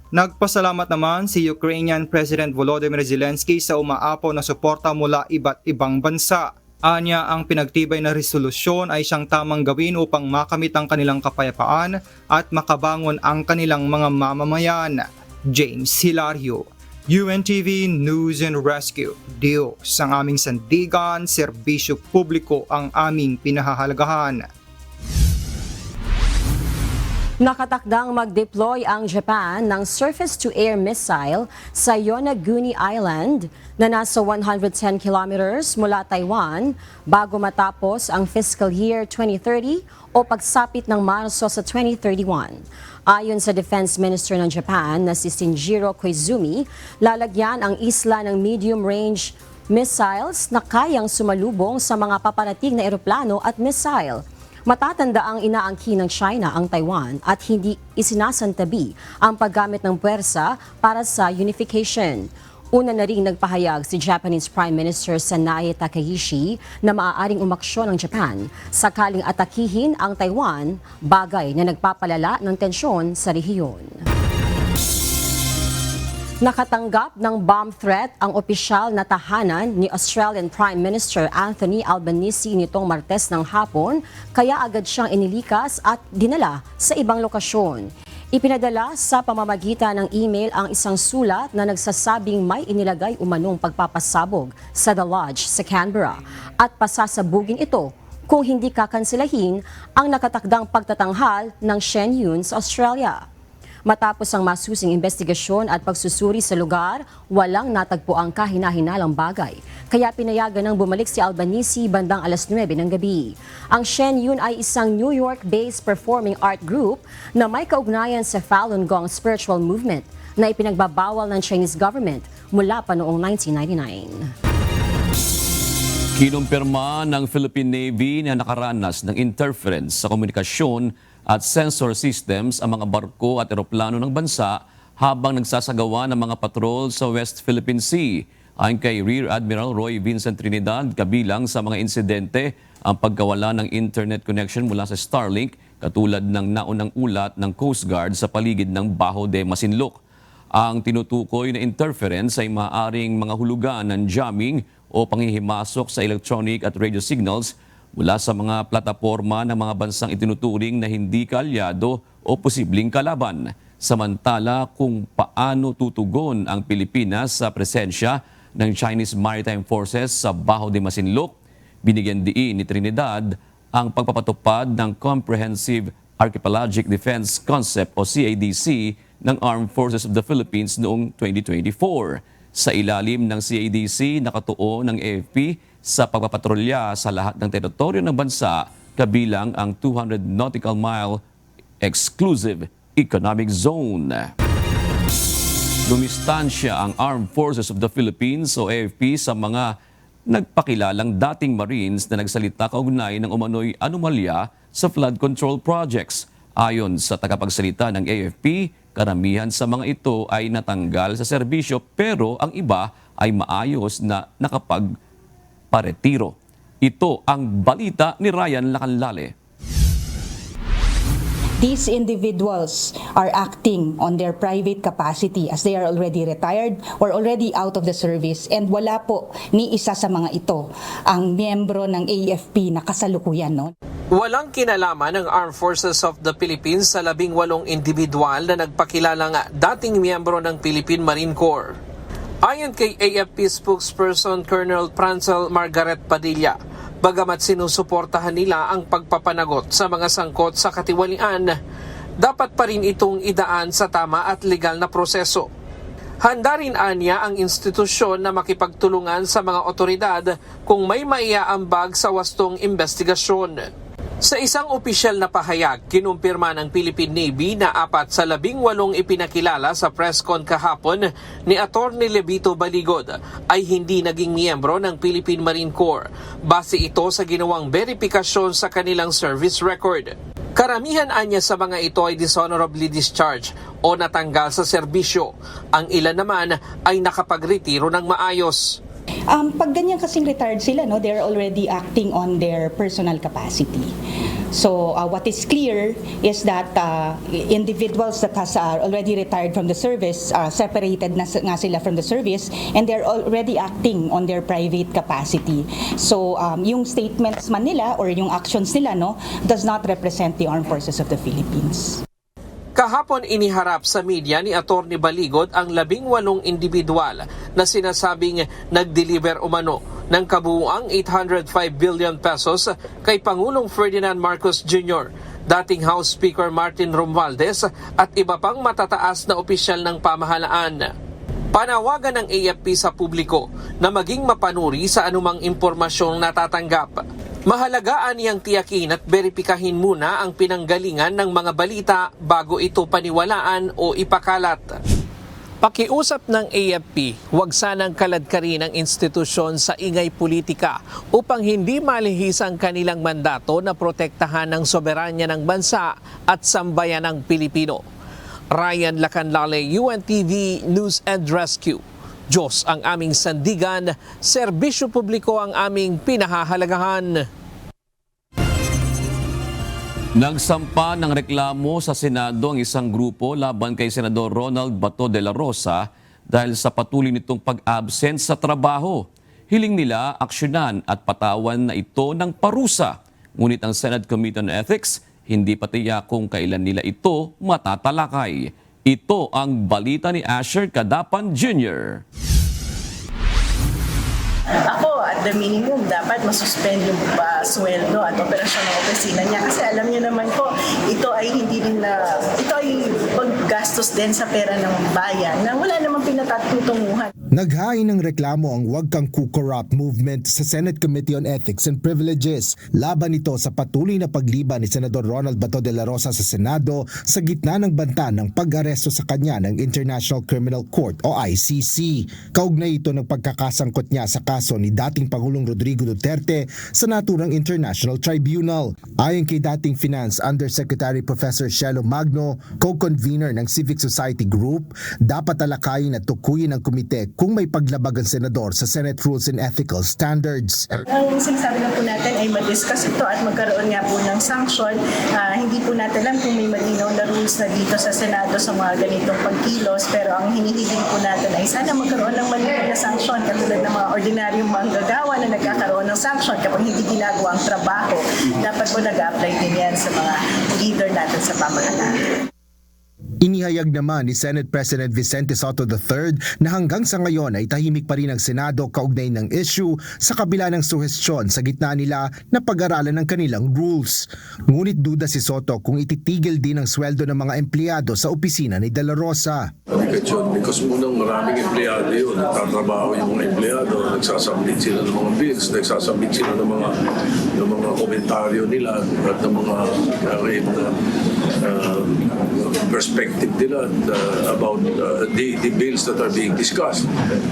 [SPEAKER 7] Nagpasalamat naman si Ukrainian President Volodymyr Zelensky sa umaapaw na suporta mula iba't ibang bansa. Anya, ang pinagtibay na resolusyon ay siyang tamang gawin upang makamit ang kanilang kapayapaan at makabangon ang kanilang mga mamamayan. James Hilario, UNTV News and Rescue. Diyos ang aming sandigan, serbisyo publiko ang aming pinahahalagahan.
[SPEAKER 1] Nakatakdang mag-deploy ang Japan ng surface-to-air missile sa Yonaguni Island na nasa 110 kilometers mula Taiwan bago matapos ang fiscal year 2030 o pagsapit ng Marso sa 2031. Ayon sa Defense Minister ng Japan na si Shinjiro Koizumi, lalagyan ang isla ng medium-range missiles na kayang sumalubong sa mga paparating na eroplano at missile. Matatanda ang inaangkin ng China ang Taiwan at hindi isinasantabi ang paggamit ng puwersa para sa unification. Una na ring nagpahayag si Japanese Prime Minister Sanae Takaishi na maaaring umaksyon ng Japan sakaling atakihin ang Taiwan, bagay na nagpapalala ng tensyon sa rehiyon. Nakatanggap ng bomb threat ang opisyal na tahanan ni Australian Prime Minister Anthony Albanese nitong Martes ng hapon, kaya agad siyang inilikas at dinala sa ibang lokasyon. Ipinadala sa pamamagitan ng email ang isang sulat na nagsasabing may inilagay umanong pagpapasabog sa The Lodge sa Canberra at pasasabugin ito kung hindi kakansilahin ang nakatakdang pagtatanghal ng Shen Yun sa Australia. Matapos ang masusing investigasyon at pagsusuri sa lugar, walang natagpo ang kahina-hinalang bagay. Kaya pinayagan ng bumalik si Albanese bandang 9:00 ng gabi. Ang Shen Yun ay isang New York-based performing art group na may kaugnayan sa Falun Gong spiritual movement na ipinagbabawal ng Chinese government mula pa noong 1999.
[SPEAKER 8] Kinumpirma ng Philippine Navy na nakaranas ng interference sa komunikasyon at sensor systems ang mga barko at eroplano ng bansa habang nagsasagawa ng mga patrol sa West Philippine Sea. Ayon kay Rear Admiral Roy Vincent Trinidad, kabilang sa mga insidente ang pagkawala ng internet connection mula sa Starlink, katulad ng naunang ulat ng Coast Guard sa paligid ng Bajo de Masinloc. Ang tinutukoy na interference ay maaaring mga hulugan ng jamming o panghihimasok sa electronic at radio signals mula sa mga plataporma ng mga bansang itinuturing na hindi kaalyado o posibleng kalaban. Samantala, kung paano tutugon ang Pilipinas sa presensya ng Chinese Maritime Forces sa Bajo de Masinloc, binigyan diin ni Trinidad ang pagpapatupad ng Comprehensive Archipelagic Defense Concept o CADC ng Armed Forces of the Philippines noong 2024. Sa ilalim ng CADC, nakatuo ng AFP sa pagpapatrolya sa lahat ng teritoryo ng bansa, kabilang ang 200 nautical mile exclusive economic zone. Lumistansya ang Armed Forces of the Philippines o AFP sa mga nagpakilalang dating Marines na nagsalita kaugnay ng umano'y anomalya sa flood control projects. Ayon sa tagapagsalita ng AFP, karamihan sa mga ito ay natanggal sa serbisyo pero ang iba ay maayos na nakapagparetiro. Ito ang balita ni Ryan Lacanlale.
[SPEAKER 4] These individuals are acting on their private capacity as they are already retired or already out of the service, and wala po ni isa sa mga ito ang miyembro ng AFP na kasalukuyan. No?
[SPEAKER 21] Walang kinalaman ng Armed Forces of the Philippines sa 18 individual na nagpakilalang dating miyembro ng Philippine Marine Corps. Ayon kay AFP spokesperson Colonel Prancel Margaret Padilla, bagamat sinusuportahan nila ang pagpapanagot sa mga sangkot sa katiwalian, dapat pa rin itong idaan sa tama at legal na proseso. Handa rin anya ang institusyon na makipagtulungan sa mga otoridad kung may maiaambag sa wastong investigasyon. Sa isang opisyal na pahayag, kinumpirma ng Philippine Navy na 4 sa 18 ipinakilala sa press con kahapon ni Atty. Levito Baligod ay hindi naging miyembro ng Philippine Marine Corps. Base ito sa ginawang verifikasyon sa kanilang service record. Karamihan anya sa mga ito ay dishonorably discharged o natanggal sa serbisyo. Ang ilan naman ay nakapagretiro ng maayos.
[SPEAKER 4] Pag ganyan kasing retired sila, no, they're already acting on their personal capacity. So what is clear is that individuals that has already retired from the service, separated na nga sila from the service, and they're already acting on their private capacity. So yung statements man nila or yung actions nila, no, does not represent the Armed Forces of the Philippines.
[SPEAKER 21] Kahapon iniharap sa media ni Atty. Baligod ang 18 individual na sinasabing nag-deliver umano ng kabuuang 805 billion pesos kay Pangulong Ferdinand Marcos Jr., dating House Speaker Martin Romualdez at iba pang matataas na opisyal ng pamahalaan. Panawagan ng AFP sa publiko na maging mapanuri sa anumang impormasyong natatanggap. Mahalagaan niyang tiyakin at beripikahin muna ang pinanggalingan ng mga balita bago ito paniwalaan o ipakalat. Pakiusap ng AFP, huwag sanang kaladkarin ang institusyon sa ingay politika upang hindi malihis ang kanilang mandato na protektahan ang soberanya ng bansa at sambayan ng Pilipino. Ryan Lacanlale, UNTV News and Rescue. Diyos ang aming sandigan, serbisyo publiko ang aming pinahahalagahan.
[SPEAKER 8] Nagsampa ng reklamo sa Senado ang isang grupo laban kay Senador Ronald Bato de la Rosa dahil sa patuloy nitong pag-absent sa trabaho. Hiling nila aksyonan at patawan na ito ng parusa. Ngunit ang Senate Committee on Ethics hindi patiyak kung kailan nila ito matatalakay. Ito ang balita ni Asher Cadapan Jr.
[SPEAKER 5] Ako, at the minimum, dapat masuspend yung sweldo at operasyon ng opisina niya. Kasi alam niyo naman po, ito ay hindi rin na, ito ay gastos din sa pera ng bayan na wala namang pinatutunguhan.
[SPEAKER 6] Naghain ng reklamo ang Huwag Kang Kukorrupt movement sa Senate Committee on Ethics and Privileges. Laban ito sa patuloy na pagliban ni Senador Ronald Bato de la Rosa sa Senado sa gitna ng banta ng pag-aresto sa kanya ng International Criminal Court o ICC. Kaugnay ito ng pagkakasangkot niya sa kaso ni dating Pangulong Rodrigo Duterte sa naturang International Tribunal. Ayon kay dating Finance Undersecretary Professor Shelo Magno, co-convener ng Civic Society Group, dapat talakayin at tukuyin ng komite kung may paglabag ang senador sa Senate Rules and Ethical Standards.
[SPEAKER 5] Ang sinasabi lang po natin ay ma-discuss ito at magkaroon nga po ng sanction. Hindi po natin alam kung may malinaw na rules na dito sa Senado sa mga ganitong pagkilos, pero ang hinihiling po natin ay sana magkaroon ng malinaw na sanction katulad ng mga ordinaryong manggagawa na nagkakaroon ng sanction kapag hindi ginagawa ang trabaho. Dapat po nag-apply din yan sa mga leader natin sa pamahalaan.
[SPEAKER 6] Inihayag naman ni Senate President Vicente Sotto III na hanggang sa ngayon ay tahimik pa rin ang Senado kaugnay ng issue sa kabila ng suhestyon sa gitna nila na pag-aralan ng kanilang rules. Ngunit duda si Sotto kung ititigil din ang sweldo ng mga empleyado sa opisina ni De La Rosa.
[SPEAKER 9] Because munang maraming empleyado yun, nagtatrabaho yung mga empleyado, nagsasubmit sila ng mga bills, nagsasubmit sila ng mga komentaryo nila at ng mga perspective nila about the bills that are being discussed.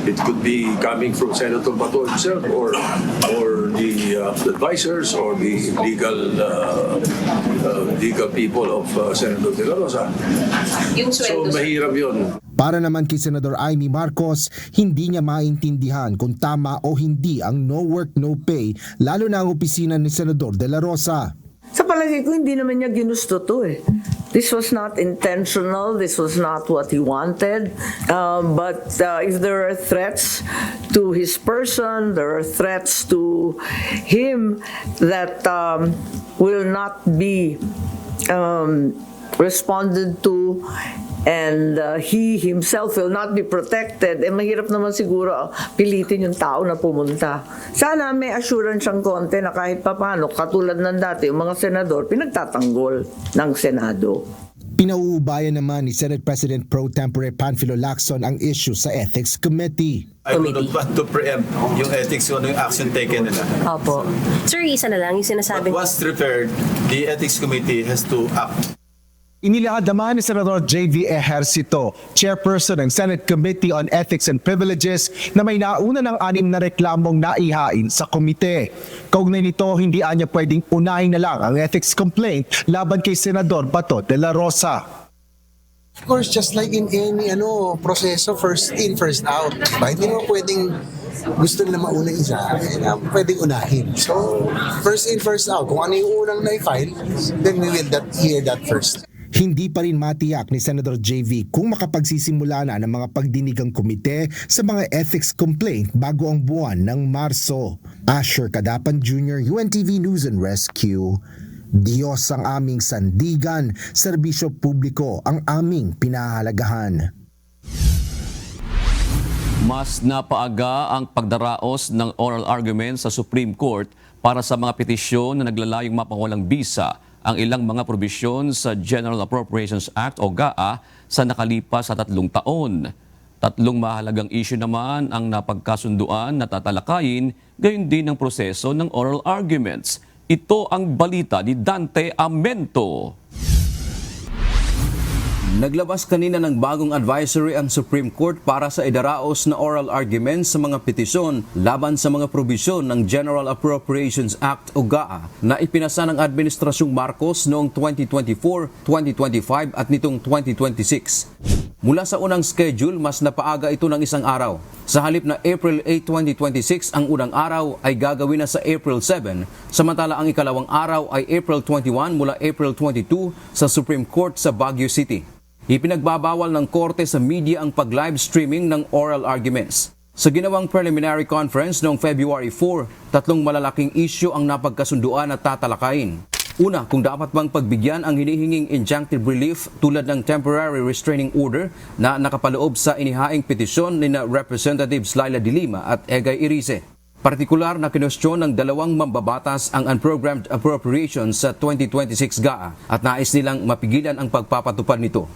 [SPEAKER 9] It could be coming from Senator Bato himself or the advisors or the legal people of Senator De La Rosa. So mahirap yun.
[SPEAKER 6] Para naman kay Senador Amy Marcos, hindi niya maintindihan kung tama o hindi ang no work, no pay, lalo na ang opisina ni Senador De La Rosa.
[SPEAKER 17] Sa palagay ko, hindi naman niya ginusto to eh. This was not intentional. This was not what he wanted. But if there are threats to his person, there are threats to him that will not be responded to, and he himself will not be protected, mahirap naman siguro pilitin yung tao na pumunta. Sana may assurance siyang konti na kahit papano, katulad ng dati, yung mga senador, pinagtatanggol ng Senado.
[SPEAKER 6] Pinauubayan naman ni Senate President Pro Tempore Panfilo Lacson ang issue sa Ethics Committee.
[SPEAKER 19] I would not want to preempt yung ethics kung ano yung action taken nila.
[SPEAKER 20] Opo. Sir, isa na lang yung sinasabi.
[SPEAKER 19] But once prepared, the Ethics Committee has to act.
[SPEAKER 6] Inilahad naman ni Senador J.V. Ejercito, chairperson ng Senate Committee on Ethics and Privileges, na may nauna ng 6 na reklamong naihain sa komite. Kaugnay nito, hindi anya pwedeng unahin na lang ang ethics complaint laban kay Senador Bato de la Rosa.
[SPEAKER 26] Of course, just like in any proseso, first in, first out. Hindi mo pwedeng gusto nila mauna isa, pwedeng unahin. So, first in, first out. Kung ano yung unang na-file, then we will hear that first.
[SPEAKER 6] Hindi pa rin matiyak ni Senator JV kung makapagsisimula na ng mga pagdinigang komite sa mga ethics complaint bago ang buwan ng Marso. Asher Cadapan Jr., UNTV News and Rescue. Diyos ang aming sandigan, serbisyo publiko ang aming pinahahalagahan.
[SPEAKER 8] Mas napaaga ang pagdaraos ng oral argument sa Supreme Court para sa mga petisyon na naglalayong mapawalang bisa ang ilang mga probisyon sa General Appropriations Act o GAA sa nakalipas sa 3 taon. 3 mahalagang issue naman ang napagkasunduan na tatalakayin, gayon din ang proseso ng oral arguments. Ito ang balita ni Dante Amento.
[SPEAKER 27] Naglabas kanina ng bagong advisory ang Supreme Court para sa idaraos na oral arguments sa mga petisyon laban sa mga probisyon ng General Appropriations Act o GAA na ipinasa ng Administrasyong Marcos noong 2024, 2025 at nitong 2026. Mula sa unang schedule, mas napaaga ito ng 1 araw. Sa halip na April 8, 2026, ang unang araw ay gagawin na sa April 7, samantala ang ikalawang araw ay April 21 mula April 22 sa Supreme Court sa Baguio City. Ipinagbabawal ng korte sa media ang pag-live streaming ng oral arguments. Sa ginawang preliminary conference noong February 4, 3 malalaking issue ang napagkasunduan at tatalakayin. Una, kung dapat bang pagbigyan ang hinihinging injunctive relief tulad ng temporary restraining order na nakapaloob sa inihaing petisyon ni Representatives Laila de Lima at Egay Irice. Partikular na kinwestiyon ng 2 mambabatas ang unprogrammed appropriations sa 2026 GAA at nais nilang mapigilan ang pagpapatupad nito.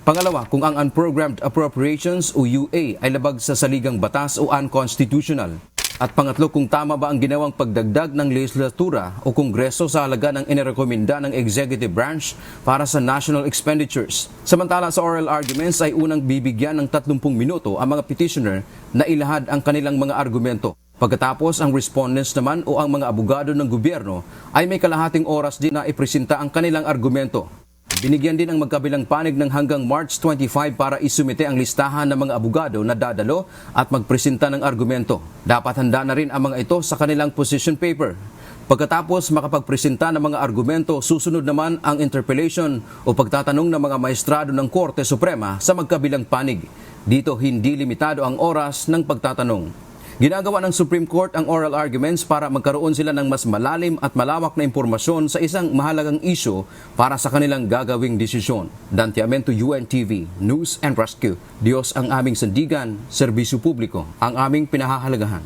[SPEAKER 27] Pangalawa, kung ang unprogrammed appropriations o UA ay labag sa saligang batas o unconstitutional. At pangatlo, kung tama ba ang ginawang pagdagdag ng legislatura o kongreso sa halaga ng inirekomenda ng executive branch para sa national expenditures. Samantala sa oral arguments ay unang bibigyan ng 30 minuto ang mga petitioner na ilahad ang kanilang mga argumento. Pagkatapos, ang respondents naman o ang mga abogado ng gobyerno ay may kalahating oras din na ipresenta ang kanilang argumento. Binigyan din ang magkabilang panig ng hanggang March 25 para isumite ang listahan ng mga abogado na dadalo at magpresenta ng argumento. Dapat handa na rin ang mga ito sa kanilang position paper. Pagkatapos makapagpresenta ng mga argumento, susunod naman ang interpellation o pagtatanong ng mga maestrado ng Korte Suprema sa magkabilang panig. Dito hindi limitado ang oras ng pagtatanong. Ginagawa ng Supreme Court ang oral arguments para magkaroon sila ng mas malalim at malawak na impormasyon sa isang mahalagang isyu para sa kanilang gagawing desisyon. Dante Amento, UNTV, News and Rescue. Diyos ang aming sandigan, serbisyo publiko ang aming pinahahalagahan.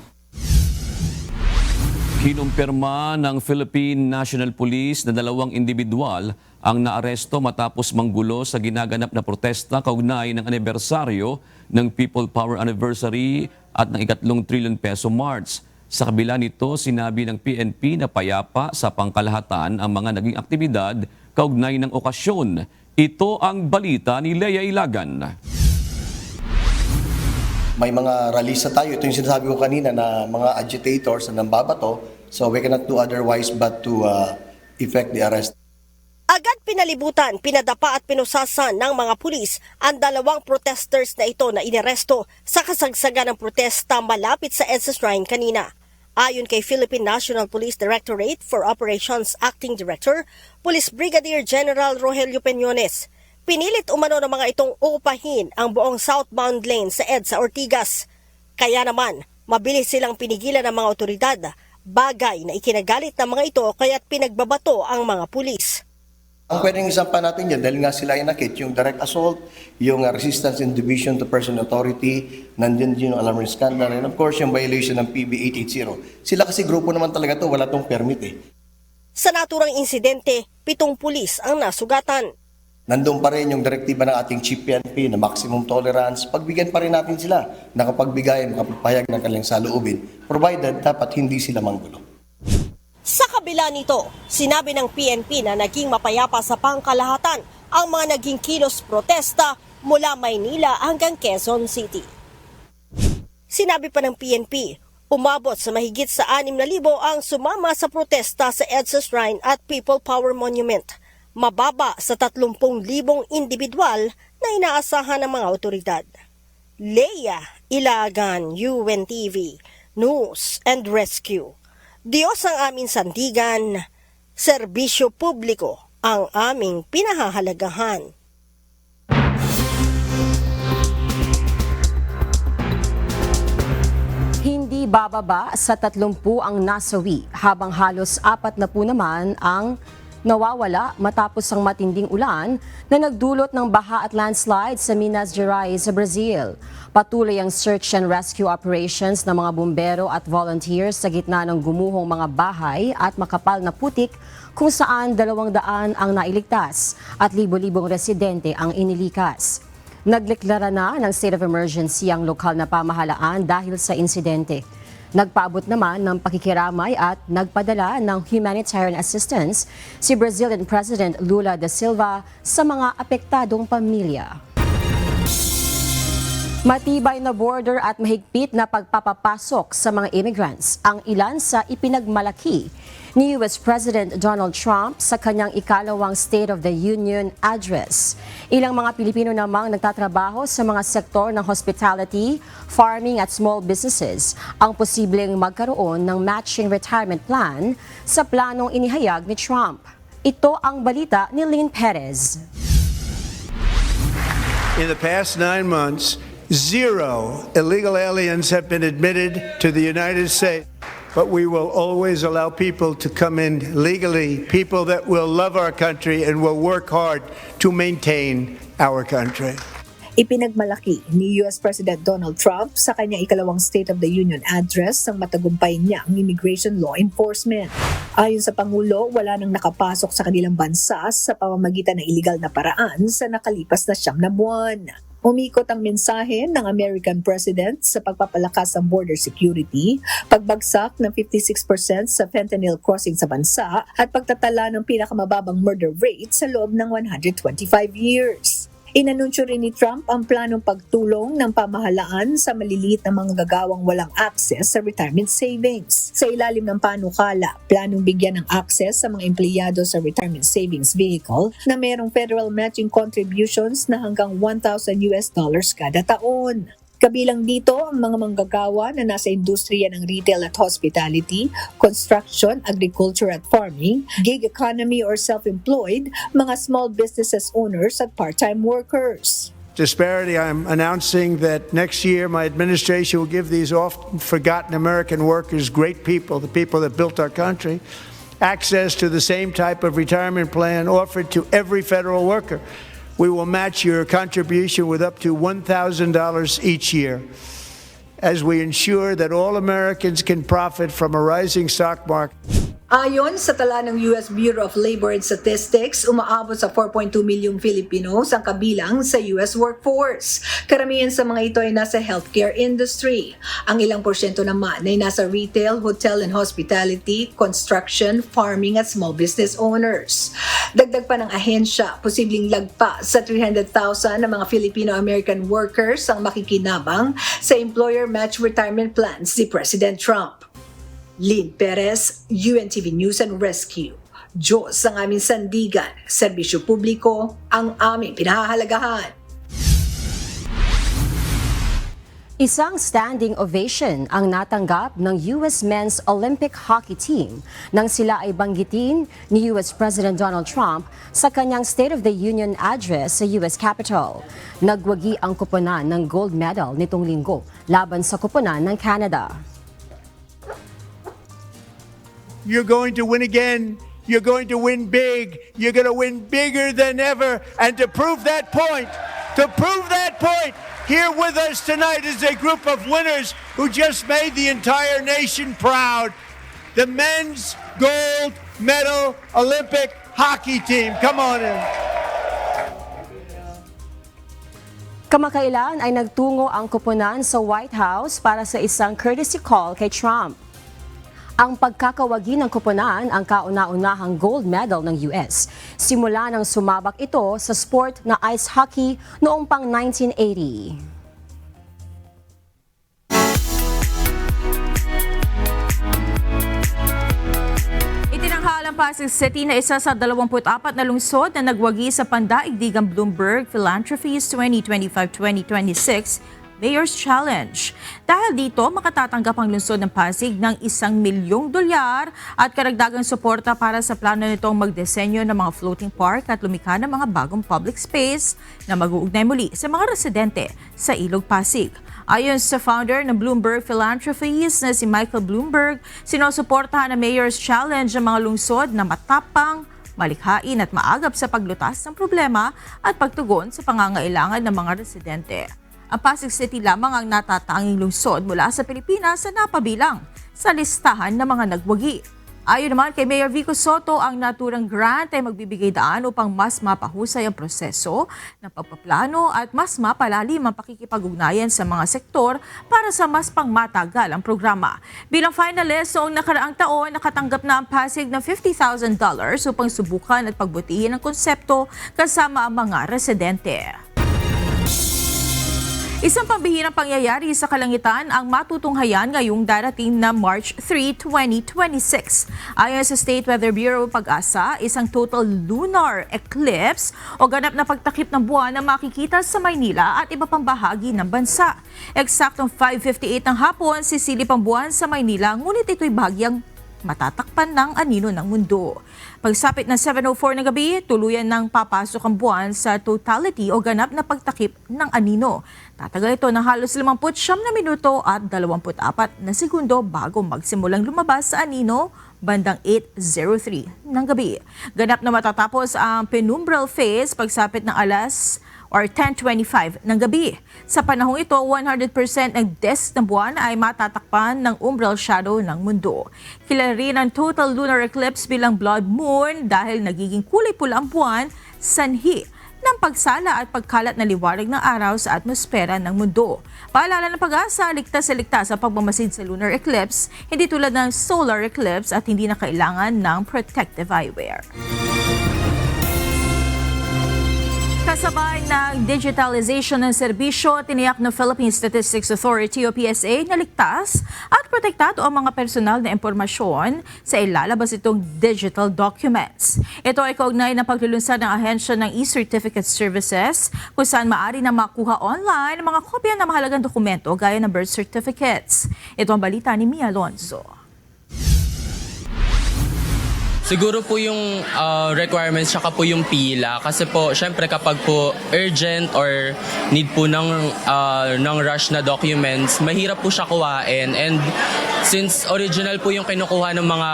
[SPEAKER 8] Kinumpirma ng Philippine National Police na 2 individual ang naaresto matapos manggulo sa ginaganap na protesta kaugnay ng anibersaryo ng People Power Anniversary at ng ika-3 trilyon peso march. Sa kabila nito, sinabi ng PNP na payapa sa pangkalahatan ang mga naging aktibidad kaugnay ng okasyon. Ito ang balita ni Lea Ilagan.
[SPEAKER 2] May mga rallies na tayo. Ito yung sinasabi ko kanina na mga agitators na nambabato. So we cannot do otherwise but to effect the arrest.
[SPEAKER 10] Agad pinalibutan, pinadapa at pinusasan ng mga pulis ang 2 protesters na ito na inaresto sa kasagsagan ng protesta malapit sa EDSA Shrine kanina. Ayon kay Philippine National Police Directorate for Operations Acting Director, Police Brigadier General Rogelio Peñones, pinilit umano ng mga itong uupahin ang buong southbound lane sa EDSA Ortigas. Kaya naman, mabilis silang pinigilan ng mga otoridad, bagay na ikinagalit ng mga ito kaya't pinagbabato ang mga pulis.
[SPEAKER 2] Ang pwedeng isampa natin yan dahil nga sila inakit, yung direct assault, yung resistance and division to person authority, nandiyan din yung alarm scandal, and of course yung violation ng PB 880. Sila kasi grupo naman talaga to, wala tong permit eh.
[SPEAKER 10] Sa naturang insidente, 7 pulis ang nasugatan.
[SPEAKER 2] Nandun pa rin yung direktiba ng ating Chief PNP na maximum tolerance. Pagbigyan pa rin natin sila na kapag bigay, makapagpahayag ng kanilang saloobin, provided dapat hindi sila manggulo.
[SPEAKER 10] Sa kabila nito, sinabi ng PNP na naging mapayapa sa pangkalahatan ang mga naging kilos protesta mula Maynila hanggang Quezon City. Sinabi pa ng PNP, umabot sa mahigit sa 6,000 ang sumama sa protesta sa EDSA Shrine at People Power Monument. Mababa sa 30,000 individual na inaasahan ng mga otoridad. Lea Ilagan, UNTV, News and Rescue. Diyos ang aming sandigan, serbisyo publiko ang aming pinahahalagahan.
[SPEAKER 1] Hindi bababa sa 30 ang nasawi habang halos 40 naman ang nawawala matapos ang matinding ulan na nagdulot ng baha at landslide sa Minas Gerais sa Brazil. Patuloy ang search and rescue operations ng mga bumbero at volunteers sa gitna ng gumuhong mga bahay at makapal na putik kung saan 200 ang nailigtas at libo-libong residente ang inilikas. Nagdeklara na ng state of emergency ang lokal na pamahalaan dahil sa insidente. Nagpaabot naman ng pakikiramay at nagpadala ng humanitarian assistance si Brazilian President Lula da Silva sa mga apektadong pamilya. Matibay na border at mahigpit na pagpapapasok sa mga immigrants ang ilan sa ipinagmalaki ni US President Donald Trump sa kanyang ikalawang State of the Union address. Ilang mga Pilipino namang nagtatrabaho sa mga sektor ng hospitality, farming at small businesses ang posibleng magkaroon ng matching retirement plan sa planong inihayag ni Trump. Ito ang balita ni Lynn Perez.
[SPEAKER 12] In the past 9 months, 0 illegal aliens have been admitted to the United States. But we will always allow people to come in legally, people that will love our country and will work hard to maintain our country.
[SPEAKER 3] Ipinagmalaki ni US President Donald Trump sa kanyang ikalawang State of the Union address ang matagumpay niyang immigration law enforcement. Ayon sa Pangulo, wala nang nakapasok sa kanilang bansa sa pamamagitan ng iligal na paraan sa nakalipas na 9 na buwan. Umikot ang mensahe ng American President sa pagpapalakas ng border security, pagbagsak ng 56% sa fentanyl crossing sa bansa at pagtatala ng pinakamababang murder rate sa loob ng 125 years. Inanunsyo rin ni Trump ang planong pagtulong ng pamahalaan sa maliliit na mga gagawang walang access sa retirement savings. Sa ilalim ng panukala, planong bigyan ng access sa mga empleyado sa retirement savings vehicle na mayroong federal matching contributions na hanggang $1,000 kada taon. Kabilang dito ang mga manggagawa na nasa industriya ng retail at hospitality, construction, agriculture at farming, gig economy or self-employed, mga small businesses owners at part-time workers.
[SPEAKER 12] Disparity, I'm announcing that next year my administration will give these often forgotten American workers, great people, the people that built our country, access to the same type of retirement plan offered to every federal worker. We will match your contribution with up to $1,000 each year as we ensure that all Americans can profit from a rising stock market.
[SPEAKER 3] Ayon sa tala ng US Bureau of Labor and Statistics, umaabot sa 4.2 milyong Filipinos ang kabilang sa US workforce. Karamihan sa mga ito ay nasa healthcare industry. Ang ilang porsyento naman ay nasa retail, hotel and hospitality, construction, farming at small business owners. Dagdag pa ng ahensya, posibleng lagpas sa 300,000 na mga Filipino-American workers ang makikinabang sa employer match retirement plans ni President Trump. Lynn Perez, UNTV News and Rescue. Diyos ang aming sandigan, serbisyo publiko ang aming pinahahalagahan.
[SPEAKER 1] Isang standing ovation ang natanggap ng US Men's Olympic Hockey Team nang sila ay banggitin ni US President Donald Trump sa kanyang State of the Union address sa US Capitol. Nagwagi ang koponan ng gold medal nitong linggo laban sa koponan ng Canada.
[SPEAKER 12] You're going to win again. You're going to win big. You're going to win bigger than ever. And to prove that point, here with us tonight is a group of winners who just made the entire nation proud. The men's gold medal Olympic hockey team. Come on in.
[SPEAKER 1] Kamakailan ay nagtungo ang koponan sa White House para sa isang courtesy call kay Trump. Ang pagkakawagi ng koponan ang kauna-unahang gold medal ng US. Simula nang sumabak ito sa sport na ice hockey noong pang 1980.
[SPEAKER 18] Itinanghal ang Pasig City na isa sa 24 na lungsod na nagwagi sa pandaigdigang Bloomberg Philanthropies 2025-2026 Mayor's Challenge. Dahil dito, makatatanggap ang lungsod ng Pasig ng $1 milyong at karagdagang suporta para sa plano nitong magdesenyo ng mga floating park at lumikha ng mga bagong public space na mag-uugnay muli sa mga residente sa Ilog Pasig. Ayon sa founder ng Bloomberg Philanthropies na si Michael Bloomberg, sinusuportahan ng Mayor's Challenge ang mga lungsod na matapang, malikhain at maagap sa paglutas ng problema at pagtugon sa pangangailangan ng mga residente. Ang Pasig City lamang ang natatanging lungsod mula sa Pilipinas na napabilang sa listahan ng mga nagwagi. Ayon naman kay Mayor Vico Soto, ang naturang grant ay magbibigay daan upang mas mapahusay ang proseso ng pagpaplano at mas mapalalim ang pakikipag-ugnayan sa mga sektor para sa mas pangmatagal ang programa. Bilang finalist noong nakaraang taon, nakatanggap na ang Pasig ng $50,000 upang subukan at pagbutihin ang konsepto kasama ang mga residente. Isang pambihirang pangyayari sa kalangitan ang matutunghayan ngayong darating na March 3, 2026. Ayon sa State Weather Bureau Pag-asa, isang total lunar eclipse o ganap na pagtakip ng buwan na makikita sa Maynila at iba pang bahagi ng bansa. Eksaktong 5:58 ng hapon, sisilip ang buwan sa Maynila, ngunit ito'y bahagyang matatakpan ng anino ng mundo. Pagsapit ng 7:04 ng gabi, tuluyan ng papasok ang buwan sa totality o ganap na pagtakip ng anino. Tatagal ito ng halos 59 na minuto at 24 na segundo bago magsimulang lumabas sa anino bandang 8:03 ng gabi. Ganap na matatapos ang penumbral phase pagsapit ng alas or 10:25 ng gabi. Sa panahong ito, 100% ng disk ng buwan ay matatakpan ng umbral shadow ng mundo. Kilala rin ang total lunar eclipse bilang blood moon dahil nagiging kulay pula ang buwan, sanhi ng pagsala at pagkalat na liwanag ng araw sa atmosfera ng mundo. Paalala ng Pag-asa, ligtas sa pagmamasid sa lunar eclipse, hindi tulad ng solar eclipse at hindi na kailangan ng protective eyewear. Kasabay ng digitalization ng serbisyo, tiniyak ng Philippine Statistics Authority o PSA na ligtas at protektado ang mga personal na impormasyon sa ilalabas itong digital documents. Ito ay kaugnay ng paglulunsad ng ahensya ng e-certificate services kung saan maaari na makuha online ang mga kopya ng mahalagang dokumento gaya ng birth certificates. Ito ang balita ni Mia Alonzo.
[SPEAKER 11] Siguro po yung requirements tsaka po yung pila kasi po syempre kapag po urgent or need po ng rush na documents, mahirap po siya kuhain, and since original po yung kinukuha ng mga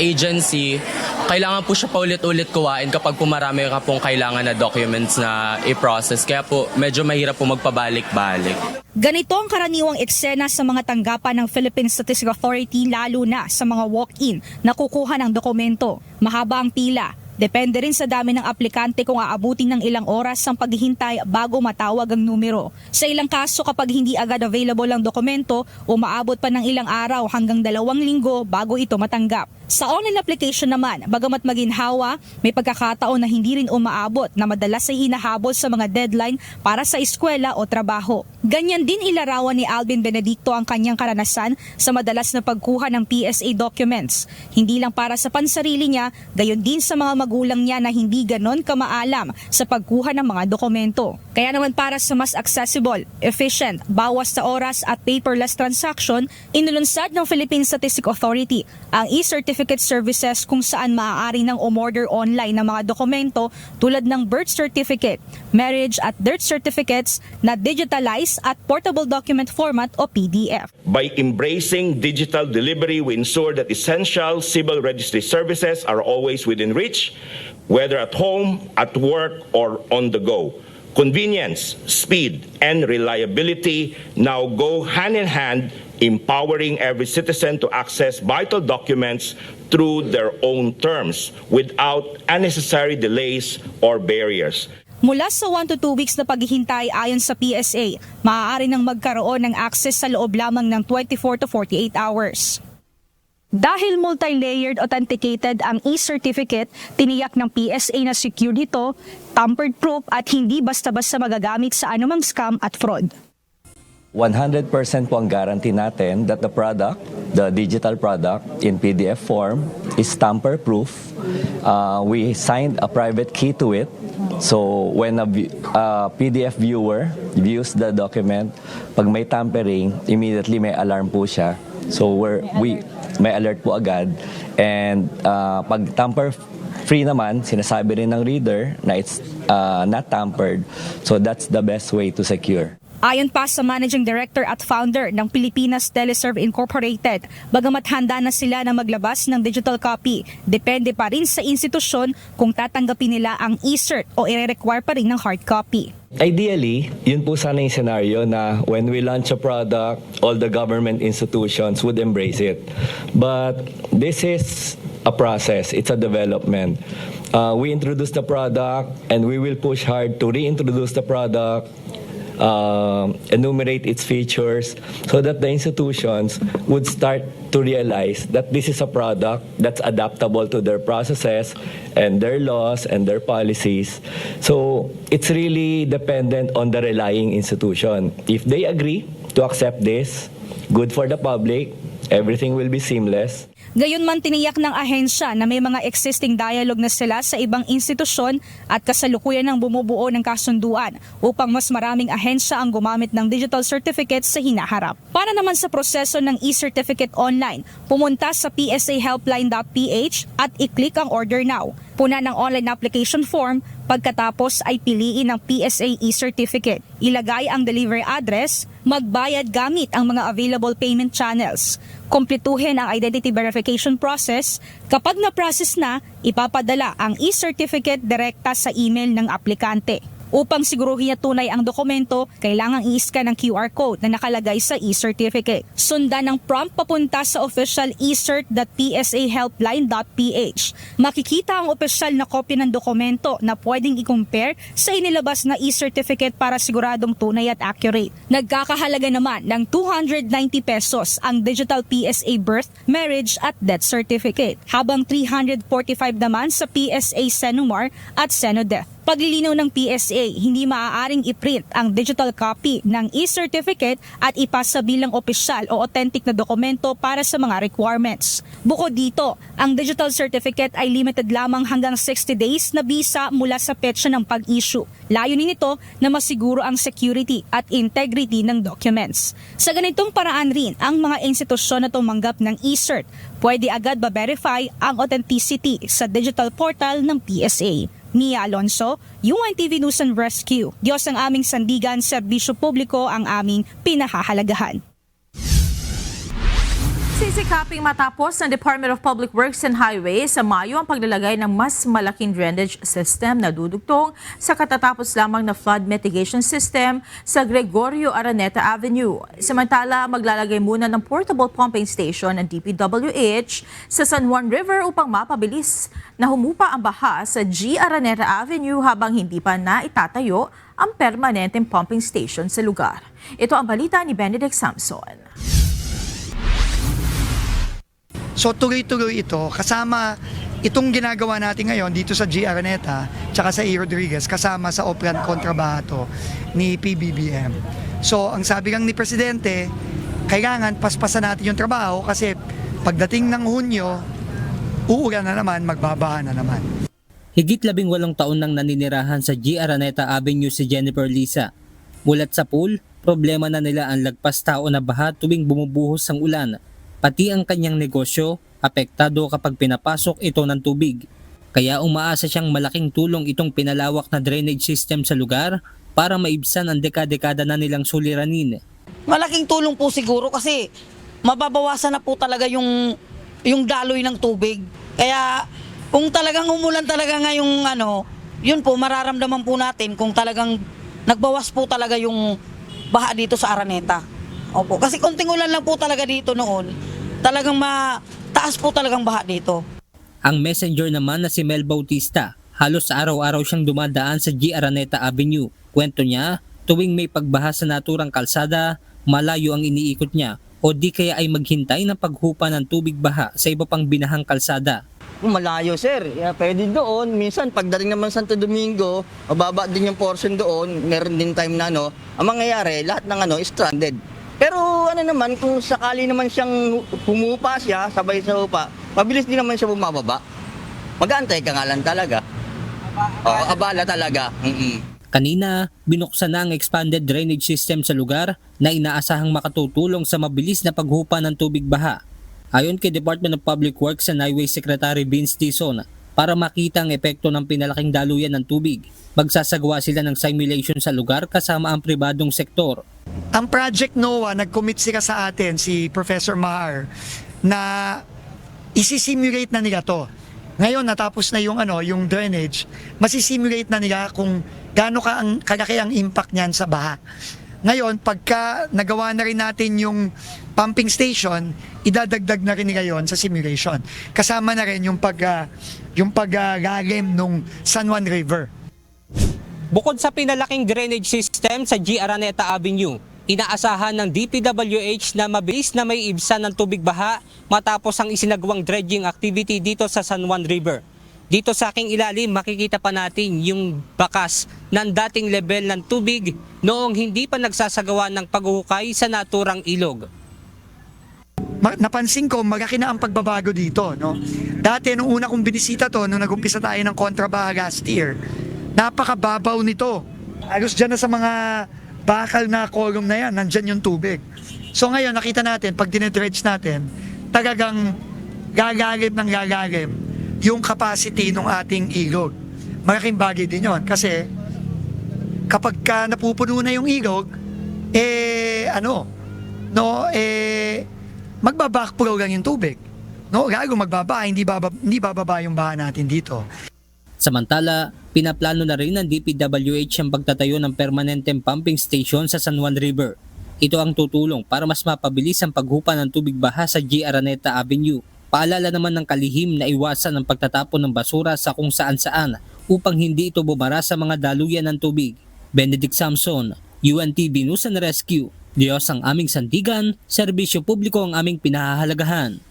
[SPEAKER 11] agency, kailangan po siya paulit-ulit kuhain kapag po marami ka pong kailangan na documents na i-process, kaya po medyo mahirap po magpabalik-balik.
[SPEAKER 13] Ganito ang karaniwang eksena sa mga tanggapan ng Philippine Statistics Authority, lalo na sa mga walk-in na kukuha ng dokumento. Mahaba ang pila. Depende rin sa dami ng aplikante kung aabutin ng ilang oras ang paghihintay bago matawag ang numero. Sa ilang kaso, kapag hindi agad available ang dokumento, umaabot pa ng ilang araw hanggang 2 linggo bago ito matanggap. Sa online application naman, bagamat maginhawa, may pagkakataon na hindi rin umaabot na madalas ay hinahabol sa mga deadline para sa eskwela o trabaho. Ganyan din ilarawan ni Alvin Benedicto ang kanyang karanasan sa madalas na pagkuha ng PSA documents. Hindi lang para sa pansarili niya, gayon din sa mga magulang niya na hindi ganon kamaalam sa pagkuha ng mga dokumento. Kaya naman para sa mas accessible, efficient, bawas sa oras at paperless transaction, inulunsad ng Philippine Statistics Authority ang e-certificate services kung saan maaari nang umorder online ng mga dokumento tulad ng birth certificate, marriage at death certificates na digitalized at portable document format o PDF.
[SPEAKER 14] By embracing digital delivery, we ensure that essential civil registry services are always within reach, whether at home, at work, or on the go. Convenience, speed, and reliability now go hand in hand, empowering every citizen to access vital documents through their own terms without unnecessary delays or barriers.
[SPEAKER 13] Mula sa 1 to 2 weeks na paghihintay ayon sa PSA, maaari nang magkaroon ng access sa loob lamang ng 24 to 48 hours. Dahil multi-layered authenticated ang e-certificate, tiniyak ng PSA na secure ito, tampered-proof at hindi basta-basta magagamit sa anumang scam at fraud.
[SPEAKER 22] 100% po ang guarantee natin that the product, the digital product in PDF form is tamper-proof. We signed a private key to it. So when a PDF viewer views the document, pag may tampering, immediately may alarm po siya. So may alert po agad. And pag tamper-free naman, sinasabi rin ng reader na it's not tampered. So that's the best way to secure.
[SPEAKER 13] Ayon pa sa Managing Director at Founder ng Pilipinas Teleserve Incorporated, bagamat handa na sila na maglabas ng digital copy, depende pa rin sa institusyon kung tatanggapin nila ang e-cert o i-require pa rin ng hard copy.
[SPEAKER 22] Ideally, yun po sana yung scenario na when we launch a product, all the government institutions would embrace it. But this is a process, it's a development. We introduce the product and we will push hard to reintroduce the product, enumerate its features so that the institutions would start to realize that this is a product that's adaptable to their processes and their laws and their policies. So it's really dependent on the relying institution. If they agree to accept this, good for the public, everything will be seamless.
[SPEAKER 13] Gayunman tiniyak ng ahensya na may mga existing dialogue na sila sa ibang institusyon at kasalukuyan ng bumubuo ng kasunduan upang mas maraming ahensya ang gumamit ng digital certificate sa hinaharap. Para naman sa proseso ng e-certificate online, pumunta sa psahelpline.ph at i-click ang order now. Puna ng online application form, pagkatapos ay piliin ang PSA e-certificate. Ilagay ang delivery address, magbayad gamit ang mga available payment channels. Kumpletuhin ang identity verification process. Kapag na-process na, ipapadala ang e-certificate direkta sa email ng aplikante. Upang siguruhin na tunay ang dokumento, kailangang i-scan ang QR code na nakalagay sa e-certificate. Sundan ng prompt papunta sa official ecert.psahelpline.ph. Makikita ang opisyal na kopya ng dokumento na pwedeng i-compare sa inilabas na e-certificate para siguradong tunay at accurate. Nagkakahalaga naman ng 290 pesos ang digital PSA birth, marriage at death certificate, habang 345 naman sa PSA Senumar at Senodeath. Paglilinaw ng PSA, hindi maaaring i-print ang digital copy ng e-certificate at ipasa bilang opisyal o authentic na dokumento para sa mga requirements. Bukod dito, ang digital certificate ay limited lamang hanggang 60 days na bisa mula sa petsa ng pag-issue. Layunin nito na masiguro ang security at integrity ng documents. Sa ganitong paraan rin, ang mga institusyon na tumanggap ng e-cert pwede agad ba-verify ang authenticity sa digital portal ng PSA. Mia Alonso, UNTV News and Rescue. Diyos ang aming sandigan, serbisyo publiko ang aming pinahahalagahan.
[SPEAKER 18] Sisikaping matapos ng Department of Public Works and Highways sa Mayo ang paglalagay ng mas malaking drainage system na dudugtong sa katatapos lamang na flood mitigation system sa Gregorio Araneta Avenue. Samantala, maglalagay muna ng portable pumping station ng DPWH sa San Juan River upang mapabilis na humupa ang baha sa G. Araneta Avenue habang hindi pa naitatayo ang permanenteng pumping station sa lugar. Ito ang balita ni Benedict Samson.
[SPEAKER 4] So tuloy-tuloy ito kasama itong ginagawa natin ngayon dito sa G. Araneta tsaka sa E. Rodriguez kasama sa Oplan Kontrabato ni PBBM. So ang sabi lang ni Presidente, kailangan paspasan natin yung trabaho kasi pagdating ng Hunyo, uulan na naman, magbabaha na naman.
[SPEAKER 7] Higit 18 taon nang naninirahan sa G. Araneta Avenue si Jennifer Lisa. Mulat sa pool, problema na nila ang lagpas tao na baha tuwing bumubuhos ang ulan. Pati ang kanyang negosyo, apektado kapag pinapasok ito ng tubig. Kaya umaasa siyang malaking tulong itong pinalawak na drainage system sa lugar para maibsan ang dekada-dekada na nilang suliranin.
[SPEAKER 15] Malaking tulong po siguro kasi mababawasan na po talaga yung daloy ng tubig. Kaya kung talagang umulan talaga ngayong yun po mararamdaman po natin kung talagang nagbawas po talaga yung baha dito sa Araneta. Opo, kasi konting ulan lang po talaga dito noon. Talagang mataas po talagang baha dito.
[SPEAKER 7] Ang messenger naman na si Mel Bautista, halos araw-araw siyang dumadaan sa G. Araneta Avenue. Kwento niya, tuwing may pagbaha sa naturang kalsada, malayo ang iniikot niya o di kaya ay maghintay ng paghupa ng tubig baha sa iba pang binahang kalsada.
[SPEAKER 16] Malayo sir, pwede doon. Minsan pagdating naman Santo Domingo, mababa din yung portion doon. Meron din time na ang mangyayari, lahat ng stranded. Pero naman, kung sakali naman siyang humupa siya, sabay sa upa, mabilis din naman siya bumababa. Mag-aantay ka nga lang talaga. Abala talaga.
[SPEAKER 7] Kanina, binuksan na ang expanded drainage system sa lugar na inaasahang makatutulong sa mabilis na paghupa ng tubig baha. Ayon kay Department of Public Works and Highways Secretary Vince Dizon, para makita ang epekto ng pinalaking daluyan ng tubig, magsasagawa sila ng simulation sa lugar kasama ang pribadong sektor.
[SPEAKER 4] Ang Project NOAA, nag-commit sila sa atin, si Professor Mahar, na isi-simulate na nila to. Ngayon, natapos na yung drainage, masisimulate na nila kung gaano kalaki ang impact niyan sa baha. Ngayon, pagka nagawa na rin natin yung pumping station, idadagdag na rin nila yon sa simulation. Kasama na rin yung paglalim ng San Juan River.
[SPEAKER 21] Bukod sa pinalaking drainage system sa G. Araneta Avenue, inaasahan ng DPWH na mabilis na may ibsan ng tubig baha matapos ang isinagawang dredging activity dito sa San Juan River. Dito sa aking ilalim, makikita pa natin yung bakas ng dating level ng tubig noong hindi pa nagsasagawa ng paghuhukay sa naturang ilog.
[SPEAKER 4] Napansin ko, malaki na ang pagbabago dito. Dati, nung una kong binisita to, nung nag-umpisa tayo ng kontrabaha last year, napakababaw nito. Halos dyan na sa mga bakal na column na yan, nandyan yung tubig. So ngayon, nakita natin, pag dinedredge natin, talagang gagalim yung capacity ng ating ilog. Malaking bagay din yon kasi kapag napupuno na yung ilog, magbabackflow lang yung tubig. Lalo magbaba, hindi bababa yung baha natin dito.
[SPEAKER 7] Samantala, Pinaplano na rin ng DPWH ang pagtatayo ng permanenteng pumping station sa San Juan River. Ito ang tutulong para mas mapabilis ang paghupa ng tubig baha sa G. Araneta Avenue. Paalala naman ng kalihim na iwasan ang pagtatapon ng basura sa kung saan-saan upang hindi ito bumara sa mga daluyan ng tubig. Benedict Samson, UNTV News and Rescue. Diyos ang aming sandigan, serbisyo publiko ang aming pinahahalagahan.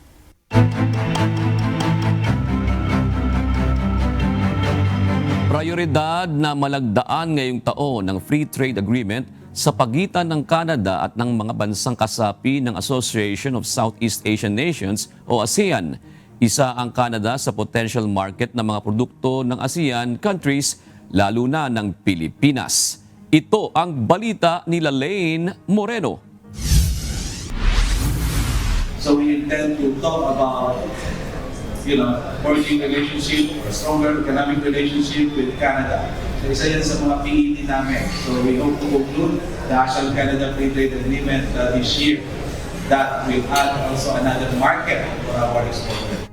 [SPEAKER 8] Prioridad na malagdaan ngayong taon ng Free Trade Agreement sa pagitan ng Canada at ng mga bansang kasapi ng Association of Southeast Asian Nations o ASEAN. Isa ang Canada sa potential market ng mga produkto ng ASEAN countries, lalo na ng Pilipinas. Ito ang balita ni Lane Moreno.
[SPEAKER 5] So we intend to talk about working relationship, a stronger economic relationship with Canada. So isa yan sa mga PET namin. So we hope to conclude the ASEAN-Canada Free Trade Agreement this year. That will add also another market for our exporters.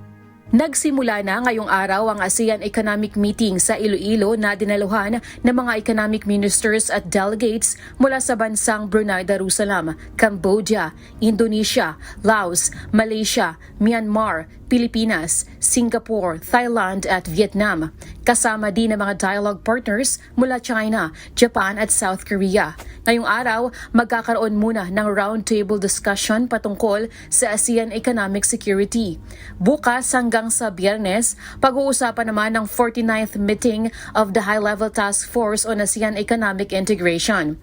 [SPEAKER 18] Nagsimula na ngayong araw ang ASEAN Economic Meeting sa Iloilo na dinaluhan ng mga economic ministers at delegates mula sa bansang Brunei Darussalam, Cambodia, Indonesia, Laos, Malaysia, Myanmar, Pilipinas, Singapore, Thailand at Vietnam. Kasama din ang mga dialogue partners mula China, Japan at South Korea. Ngayong araw, magkakaroon muna ng roundtable discussion patungkol sa ASEAN Economic Security. Bukas hanggang sa Biyernes, pag-uusapan naman ng 49th meeting of the High-Level Task Force on ASEAN Economic Integration.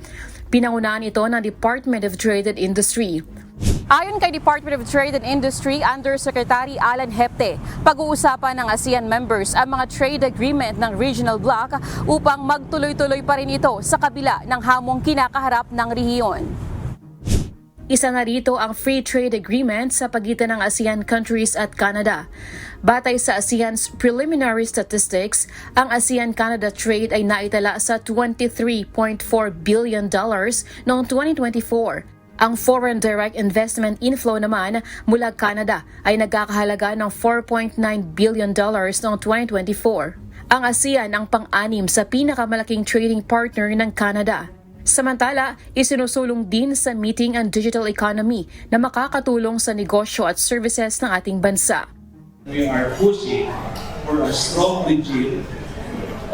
[SPEAKER 18] Pinangunahan ito ng Department of Trade and Industry. Ayon kay Department of Trade and Industry Undersecretary Alan Hepte, pag-uusapan ng ASEAN members ang mga trade agreement ng regional bloc upang magtuloy-tuloy pa rin ito sa kabila ng hamong kinakaharap ng rehiyon. Isa na rito ang free trade agreement sa pagitan ng ASEAN countries at Canada. Batay sa ASEAN's preliminary statistics, ang ASEAN-Canada trade ay naitala sa $23.4 billion noong 2024. Ang foreign direct investment inflow naman mula Canada ay nagkakahalaga ng $4.9 billion noong 2024. Ang ASEAN ang pang-anim sa pinakamalaking trading partner ng Canada. Samantala, isinusulong din sa meeting ang digital economy na makakatulong sa negosyo at services ng ating bansa.
[SPEAKER 5] We are pushing for a strong regime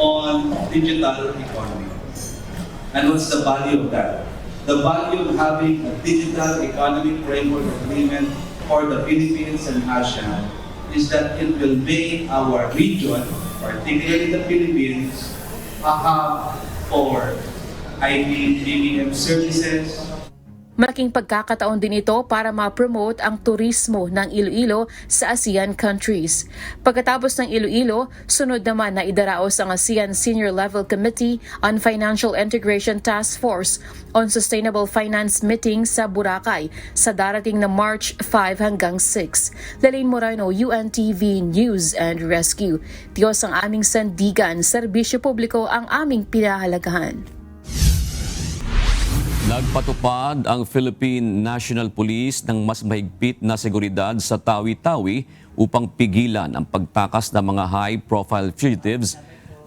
[SPEAKER 5] on digital economy. And what's the value of that? The value of having a digital economic framework agreement for the Philippines and ASEAN is that it will make our region, particularly the Philippines, a hub for IT, BPM services.
[SPEAKER 18] Malaking pagkakataon din ito para ma-promote ang turismo ng Iloilo sa ASEAN countries. Pagkatapos ng Iloilo, sunod naman na idaraos ang ASEAN Senior Level Committee on Financial Integration Task Force on Sustainable Finance meeting sa Boracay sa darating na March 5 hanggang 6. Lalaine Moreno, UNTV News and Rescue. Diyos ang aming sandigan, serbisyo publiko ang aming pinahalagahan.
[SPEAKER 8] Nagpatupad ang Philippine National Police ng mas mahigpit na seguridad sa Tawi-Tawi upang pigilan ang pagtakas ng mga high-profile fugitives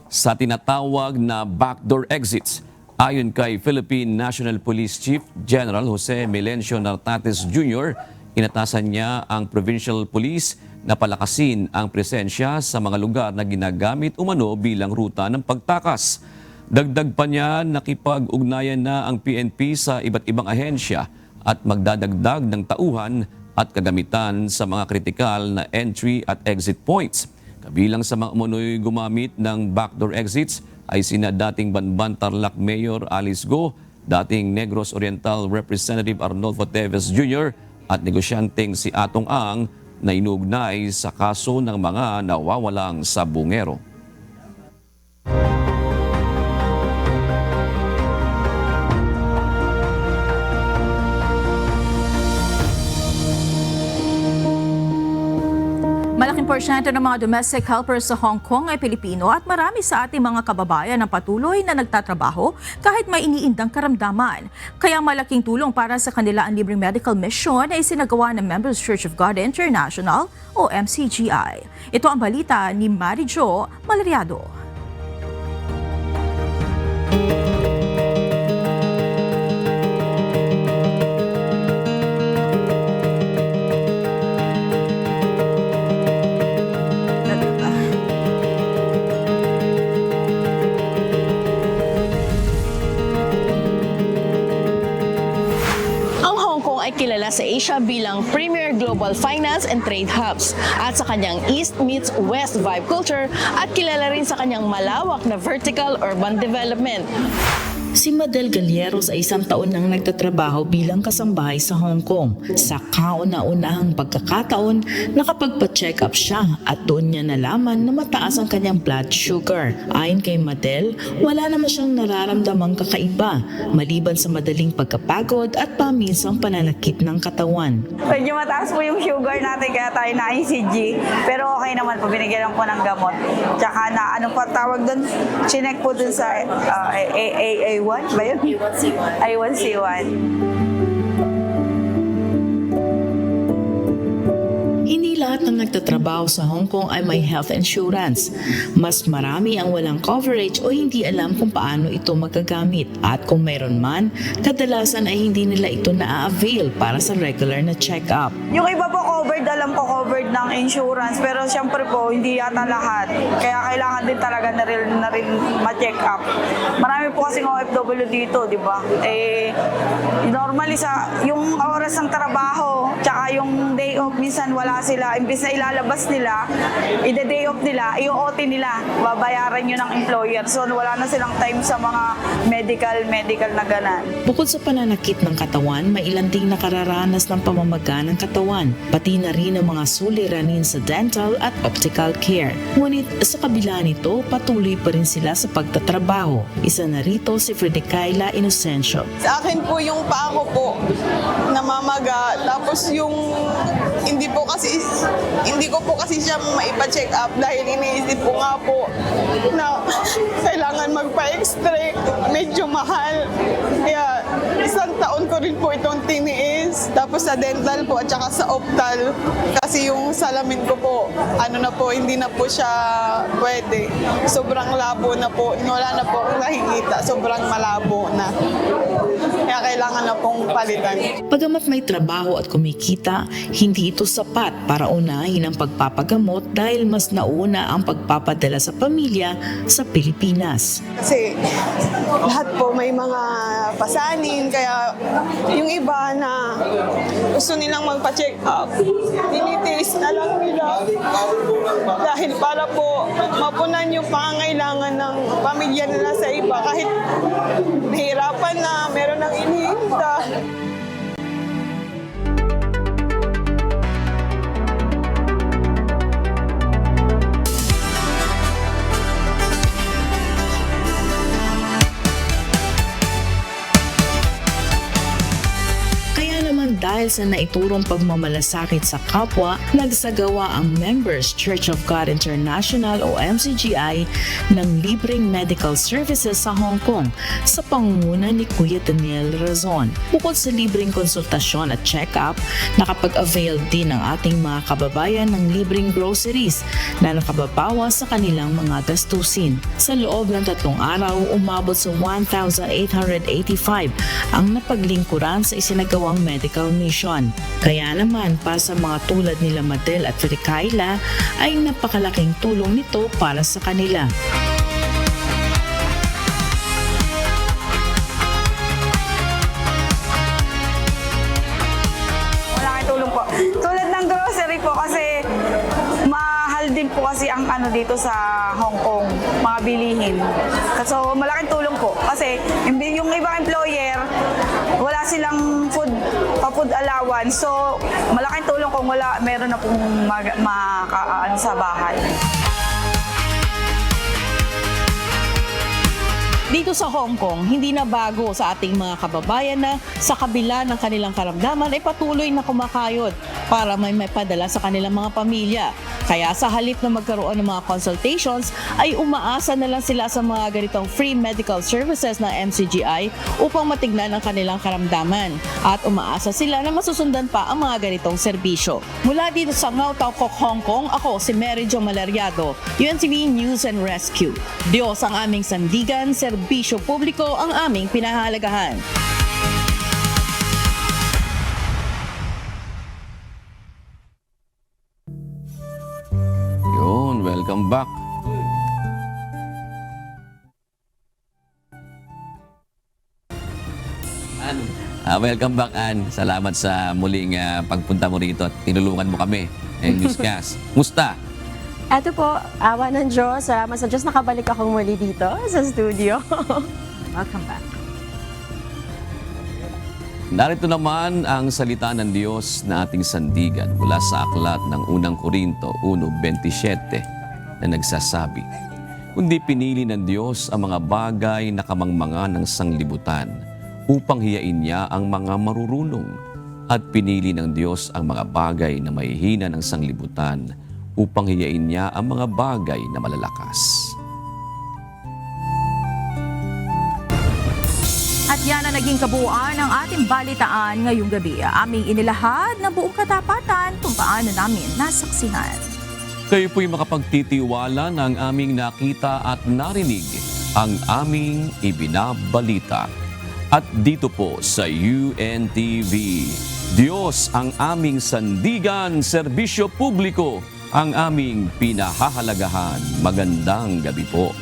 [SPEAKER 8] sa tinatawag na backdoor exits. Ayon kay Philippine National Police Chief General Jose Melencio Nartates Jr., inatasan niya ang Provincial Police na palakasin ang presensya sa mga lugar na ginagamit umano bilang ruta ng pagtakas. Dagdag pa niya, nakipag-ugnayan na ang PNP sa iba't ibang ahensya at magdadagdag ng tauhan at kagamitan sa mga kritikal na entry at exit points. Kabilang sa mga umano'y gumamit ng backdoor exits ay sina dating Banban Tarlac Mayor Alice Go, dating Negros Oriental Representative Arnolfo Teves Jr. at negosyanteng si Atong Ang na inuugnay sa kaso ng mga nawawalang sabungero.
[SPEAKER 18] Malaking porsyento ng mga domestic helpers sa Hong Kong ay Pilipino at marami sa ating mga kababayan ang patuloy na nagtatrabaho kahit may iniindang karamdaman. Kaya malaking tulong para sa kanila ang libreng medical mission na isinagawa ng Members Church of God International o MCGI. Ito ang balita ni Mary Jo Malariado.
[SPEAKER 9] bilang premier global finance and trade hubs at sa kanyang East meets West vibe culture at kilala rin sa kanyang malawak na vertical urban development.
[SPEAKER 17] Si Madel Galleros ay 1 taon nang nagtatrabaho bilang kasambahay sa Hong Kong. Sa kauna-unahang pagkakataon, nakapagpa-check up siya at doon niya nalaman na mataas ang kanyang blood sugar. Ayon kay Madel, wala naman siyang nararamdamang kakaiba maliban sa madaling pagkapagod at paminsang pananakit ng katawan.
[SPEAKER 19] Medyo mataas po yung sugar natin kaya tayo na ECG. Pero okay naman po, binigyan ko ng gamot. Tsaka na anong patawag doon, chinek po doon sa A1 ba yun? A1C1.
[SPEAKER 17] Hindi lahat ng nagtatrabaho sa Hong Kong ay may health insurance. Mas marami ang walang coverage o hindi alam kung paano ito magagamit. At kung mayroon man, kadalasan ay hindi nila ito na-avail para sa regular na check-up.
[SPEAKER 19] Yung iba po covered, alam ko covered ng insurance. Pero siyempre po, hindi yata lahat. Kaya kailangan din talaga na rin ma-check up. Marami po kasing OFW dito, di ba? Normally yung oras ng trabaho, tsaka yung day off, minsan wala sila. Imbis na ilalabas nila, ide-day off nila, i-OT nila, babayaran yun ng employer. So wala na silang time sa mga medical na ganan.
[SPEAKER 17] Bukod sa pananakit ng katawan, may ilan ding nakararanas ng pamamaga ng katawan, pati na rin ang mga suliranin sa dental at optical care. Ngunit sa kabila nito, patuloy pa rin sila sa pagtatrabaho. Isa na rito si Fredekaila Inocencio.
[SPEAKER 20] Sa akin po yung paa ko po namamaga, tapos yung hindi ko po kasi siya maipa-check up dahil iniisip ko nga po na kailangan magpa-x-ray, medyo mahal. Kaya 1 taon ko rin po itong tiniis. Tapos sa dental po at saka sa optal, kasi yung salamin ko po, hindi na po siya pwede. Sobrang labo na po, wala na po akong nakikita, sobrang malabo na. Kaya kailangan na pong palitan.
[SPEAKER 17] Bagamat may trabaho at kumikita, hindi ito sapat para unahin ang pagpapagamot dahil mas nauna ang pagpapadala sa pamilya sa Pilipinas.
[SPEAKER 20] Kasi lahat po may mga pasanin, kaya yung iba na gusto nilang magpa-check up, tinitiis na lang nila dahil para po mapunan yung pangangailangan ng pamilya nila sa iba kahit nahihirapan na, meron ng inihinta.
[SPEAKER 17] Dahil sa naiturong pagmamalasakit sa kapwa, nagsagawa ang Members Church of God International o MCGI ng libreng medical services sa Hong Kong sa pangunguna ni Kuya Daniel Razon. Bukod sa libreng konsultasyon at check-up, nakapag-avail din ang ating mga kababayan ng libreng groceries na nakababawas sa kanilang mga gastusin. Sa loob ng 3 araw, umabot sa 1,885 ang napaglingkuran sa isinagawang medical mission. Kaya naman para sa mga tulad nila Madel at Fredekaila ay napakalaking tulong nito para sa kanila.
[SPEAKER 19] Malaking tulong po. Tulad ng grocery po kasi mahal din po kasi ang dito sa Hong Kong, mga bilihin. So malaking tulong po kasi yung ibang employer wala silang food allowance. So malaking tulong kung meron na pong sa bahay.
[SPEAKER 9] Dito sa Hong Kong, hindi na bago sa ating mga kababayan na sa kabila ng kanilang karamdaman ay patuloy na kumakayod para may padala sa kanilang mga pamilya. Kaya sa halip na magkaroon ng mga consultations, ay umaasa na lang sila sa mga ganitong free medical services ng MCGI upang matignan ang kanilang karamdaman. At umaasa sila na masusundan pa ang mga ganitong serbisyo. Mula dito sa Ngau Tau Kok, Hong Kong, ako si Mary Jo Malariado, UNTV News and Rescue. Diyos ang aming sandigan, serbisyo publiko ang aming pinahahalagahan.
[SPEAKER 8] Yun, welcome back. Welcome back, Ann. Salamat sa muling pagpunta mo rito at tinulungan mo kami. Newscast. Musta?
[SPEAKER 1] Eto po, awa ng Diyos. Salamat sa Diyos, nakabalik akong muli dito sa studio.
[SPEAKER 18] Welcome back.
[SPEAKER 8] Narito naman ang salita ng Diyos na ating sandigan mula sa aklat ng unang Korinto 1:27 na nagsasabi, kundi pinili ng Diyos ang mga bagay na kamangmangan ng sanglibutan upang hiyain niya ang mga marurunong, at pinili ng Diyos ang mga bagay na mahihina ng sanglibutan upang hiyain niya ang mga bagay na malalakas.
[SPEAKER 18] At yan ang naging kabuuan ng ating balitaan ngayong gabi. Aming inilahad na buong katapatan kung paano namin nasaksihan.
[SPEAKER 8] Kayo po'y makapagtitiwala ng aming nakita at narinig, ang aming ibinabalita. At dito po sa UNTV, Diyos ang aming sandigan, serbisyo publiko ang aming pinahahalagahan. Magandang gabi po.